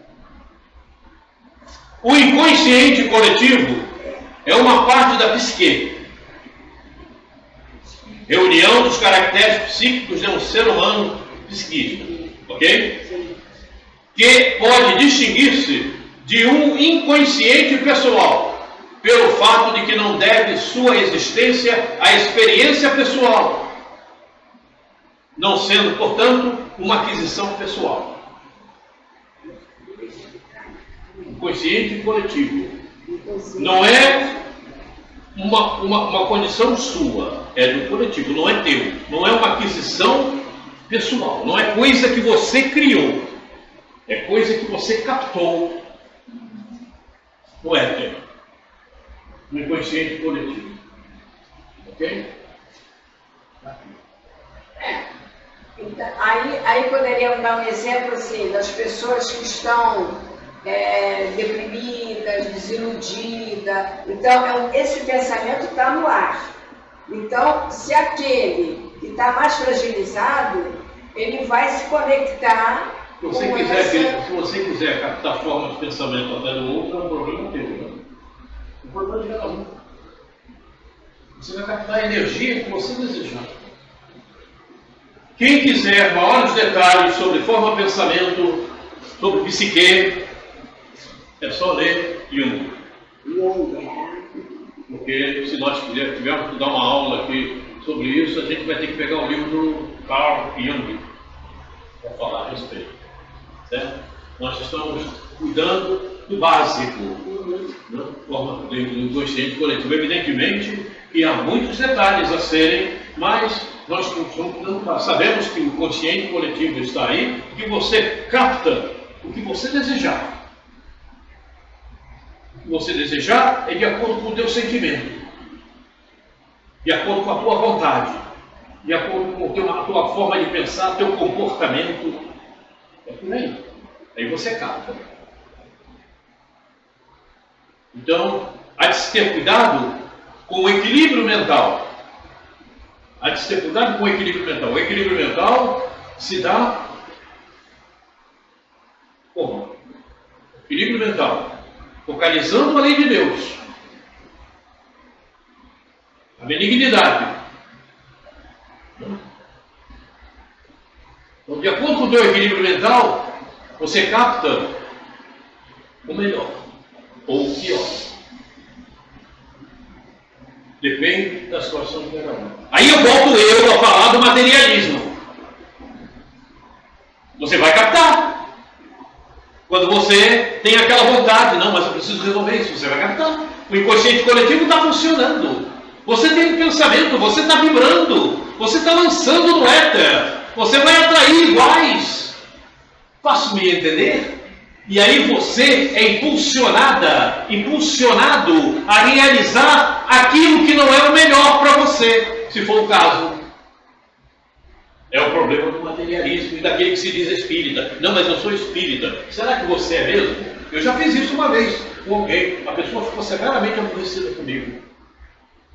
O inconsciente coletivo é uma parte da psique, reunião dos caracteres psíquicos de um ser humano psiquista, ok? Que pode distinguir-se de um inconsciente pessoal, pelo fato de que não deve sua existência à experiência pessoal, não sendo, portanto, uma aquisição pessoal. Inconsciente coletivo não é uma condição sua, é do coletivo, não é teu, não é uma aquisição pessoal, não é coisa que você criou, é coisa que você captou no éter, no inconsciente coletivo. Ok? então, aí poderíamos dar um exemplo assim, das pessoas que estão deprimidas, desiludidas. Então, esse pensamento está no ar. Então, se aquele que está mais fragilizado, ele vai se conectar. Se você quiser captar formas de pensamento até do outro, é um problema teu, né? É um problema de cada um. Você vai captar a energia que você desejar. Quem quiser maiores detalhes sobre forma de pensamento, sobre psique, é só ler Jung. Porque se nós tivermos que dar uma aula aqui sobre isso, a gente vai ter que pegar o livro do Carl Jung para falar a respeito. Certo? Nós estamos cuidando do básico, né? Forma do inconsciente coletivo. Evidentemente que há muitos detalhes a serem, mas nós sabemos que o consciente coletivo está aí, que você capta o que você desejar. O que você desejar é de acordo com o teu sentimento, de acordo com a tua vontade, de acordo com a tua forma de pensar, teu comportamento. É por aí. Aí você capta. Então, há de se ter cuidado com o equilíbrio mental. Há de se ter cuidado com o equilíbrio mental. O equilíbrio mental se dá como? Equilíbrio mental. Focalizando a lei de Deus. A benignidade. Então, de acordo com o teu equilíbrio mental, você capta o melhor ou o pior. Depende da situação de cada um. Aí eu volto a falar do materialismo. Você vai captar. Quando você tem aquela vontade, não, mas eu preciso resolver isso, você vai captar. O inconsciente coletivo está funcionando. Você tem um pensamento, você está vibrando, você está lançando no éter, você vai atrair iguais. Faço-me entender? E aí você é impulsionado a realizar aquilo que não é o melhor para você, se for o caso. É o problema do materialismo e daquele que se diz espírita. Não, mas eu sou espírita. Será que você é mesmo? Eu já fiz isso uma vez com alguém. A pessoa ficou severamente aborrecida comigo.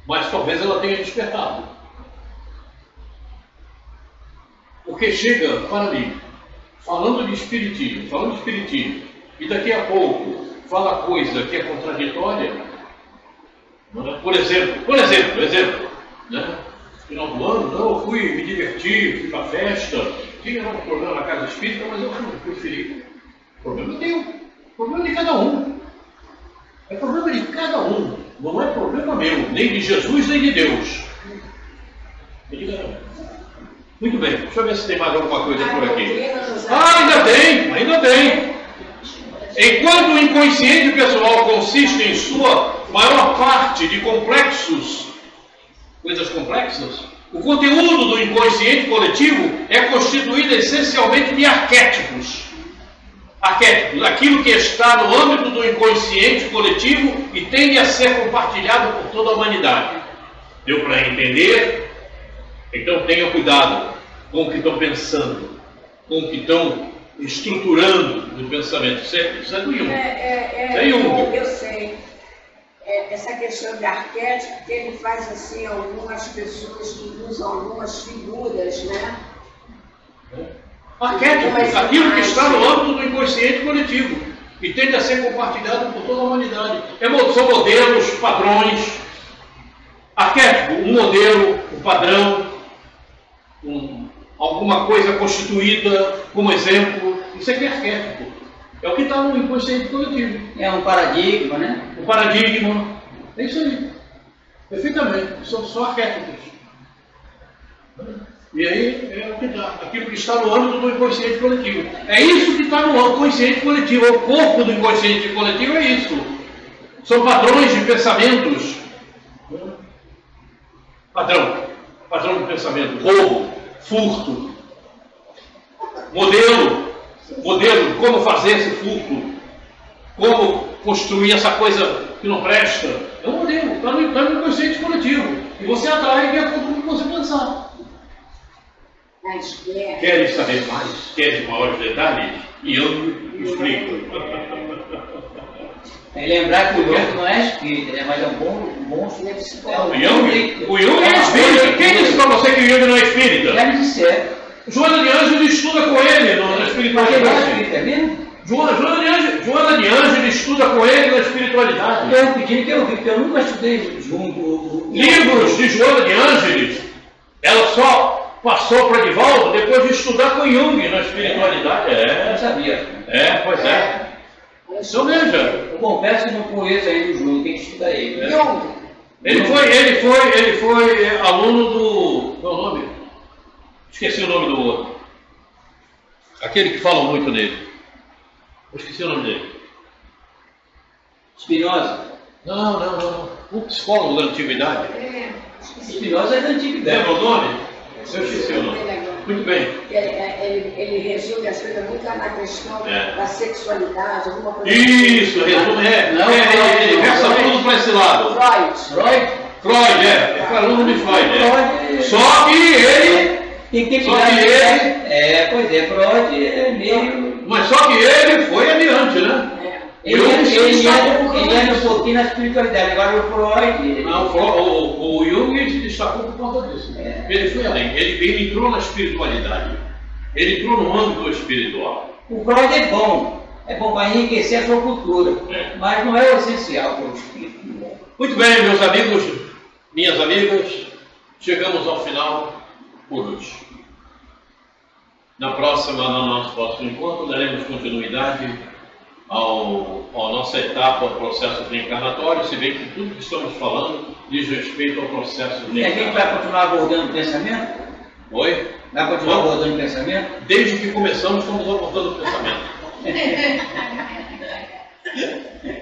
Mas talvez ela tenha despertado. Porque chega para mim, falando de espiritismo, e daqui a pouco fala coisa que é contraditória. Por exemplo, né? Final do ano, não, eu fui me divertir, fui para festa, tinha um problema na casa espírita, mas eu preferi. O problema é teu, o problema é de cada um. É problema de cada um, não é problema meu, nem de Jesus, nem de Deus. É de cada um. Muito bem, deixa eu ver se tem mais alguma coisa por aqui. Ainda tem. Enquanto o inconsciente pessoal consiste em sua maior parte de complexos, coisas complexas, o conteúdo do inconsciente coletivo é constituído essencialmente de arquétipos. Arquétipos, aquilo que está no âmbito do inconsciente coletivo e tende a ser compartilhado por toda a humanidade. Deu para entender? Então tenha cuidado com o que estão pensando, com o que estão estruturando no pensamento. Isso é do Jung. Eu sei. Essa questão de arquétipo, que ele faz assim, algumas pessoas que usam algumas figuras, né? Arquétipos, aquilo que está no âmbito do inconsciente coletivo e tende a ser compartilhado por toda a humanidade. São modelos, padrões. Arquétipo, um modelo, um padrão, alguma coisa constituída como exemplo. Isso aqui é arquétipo. É o que está no inconsciente coletivo. É um paradigma, né? O paradigma. É isso aí. Perfeitamente. São só arquétipos. E aí é o que está. Aquilo que está no âmbito do inconsciente coletivo. É isso que está no inconsciente coletivo. O corpo do inconsciente coletivo é isso. São padrões de pensamentos. Padrão de pensamento. Roubo, furto. Modelo, como fazer esse furto, como construir essa coisa que não presta. É um modelo, está no inconsciente coletivo. E você atrai de acordo com o que você pensar. Querem saber mais? Querem maiores detalhes? E eu explico. Tem que lembrar que o Jung não é espírita, né? Mas é um bom psicólogo. O Jung é espírita. Quem disse para você que o Jung não é espírita? Já me disseram. Joana de Ângeles estuda com ele na espiritualidade. É mesmo? Joana de Ângeles estuda com ele na espiritualidade. Eu pedi que eu vi, porque eu nunca estudei junto. Livros de Joana de Ângeles, ela só passou para Divaldo depois de estudar com Jung na espiritualidade. Eu não sabia. Pois é. Então veja. Eu confesso que não conheço ainda o Jung, tem que estudar ele. Ele foi aluno do... Qual é o nome? Esqueci o nome do outro. Aquele que fala muito nele. Eu esqueci o nome dele. Spinoza. Não. O psicólogo da antiguidade. Spinoza é da antiguidade. Lembra o nome? Eu esqueci o nome. Muito bem. Ele resume as coisas muito na questão da sexualidade, alguma coisa. Isso, resume. Ele versa tudo para esse lado. Freud. Freud, Ele foi aluno de Freud. Só que ele... Freud é meio... Mas só que ele foi adiante, né? Ele era um pouquinho na espiritualidade, agora o Freud... Não, o Jung se destacou por conta disso. Ele foi além, ele entrou na espiritualidade, ele entrou no âmbito espiritual. O Freud é bom para enriquecer a sua cultura, mas não é o essencial para o espírito. Muito bem, meus amigos, minhas amigas, chegamos ao final por hoje. No nosso próximo encontro, daremos continuidade à nossa etapa, ao processo reencarnatório, se bem que tudo que estamos falando diz respeito ao processo reencarnatório. E a gente vai continuar abordando o pensamento? Oi? Vai continuar abordando o pensamento? Desde que começamos, estamos abordando o pensamento.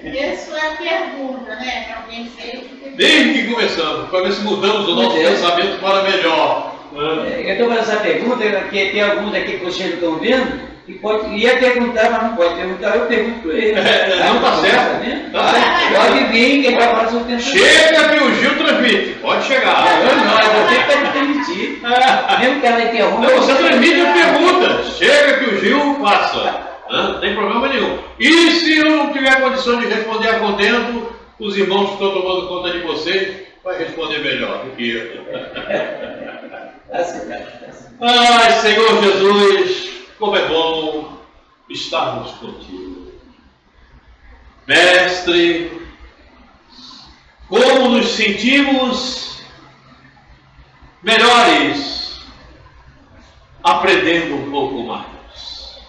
Isso é a pergunta, né? Para alguém ser. Desde que começamos, para ver se mudamos o nosso pensamento para melhor. Eu estou fazendo essa pergunta, porque tem alguns aqui que vocês não estão vendo, e ia perguntar, mas não pode perguntar, eu pergunto para ele. Não está certo. Pode vir, quem vai falar sobre o pensamento. Chega que o Gil transmite, pode chegar. Não, você que vai me permitir. Mesmo que ela interrompa. Não, você transmite a pergunta. Chega que o Gil passa. Não tem problema nenhum. E se eu não tiver condição de responder a contento, os irmãos que estão tomando conta de vocês vai responder melhor do que eu. Ai, Senhor Jesus, como é bom estarmos contigo. Mestre, como nos sentimos melhores aprendendo um pouco mais.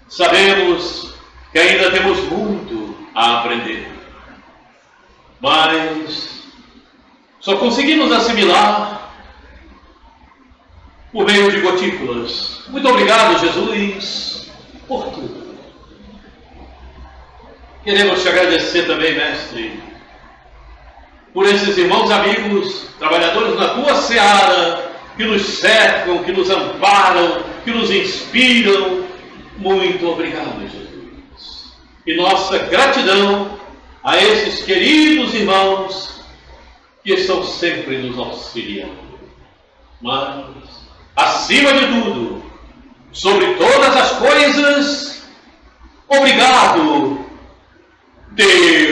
Sabemos que ainda temos muito a aprender, mas só conseguimos assimilar por meio de gotículas. Muito obrigado, Jesus, por tudo. Queremos te agradecer também, Mestre, por esses irmãos amigos, trabalhadores na tua seara, que nos cercam, que nos amparam, que nos inspiram. Muito obrigado, Jesus. E nossa gratidão a esses queridos irmãos que estão sempre nos auxiliando. Mas, acima de tudo, sobre todas as coisas, obrigado, Deus.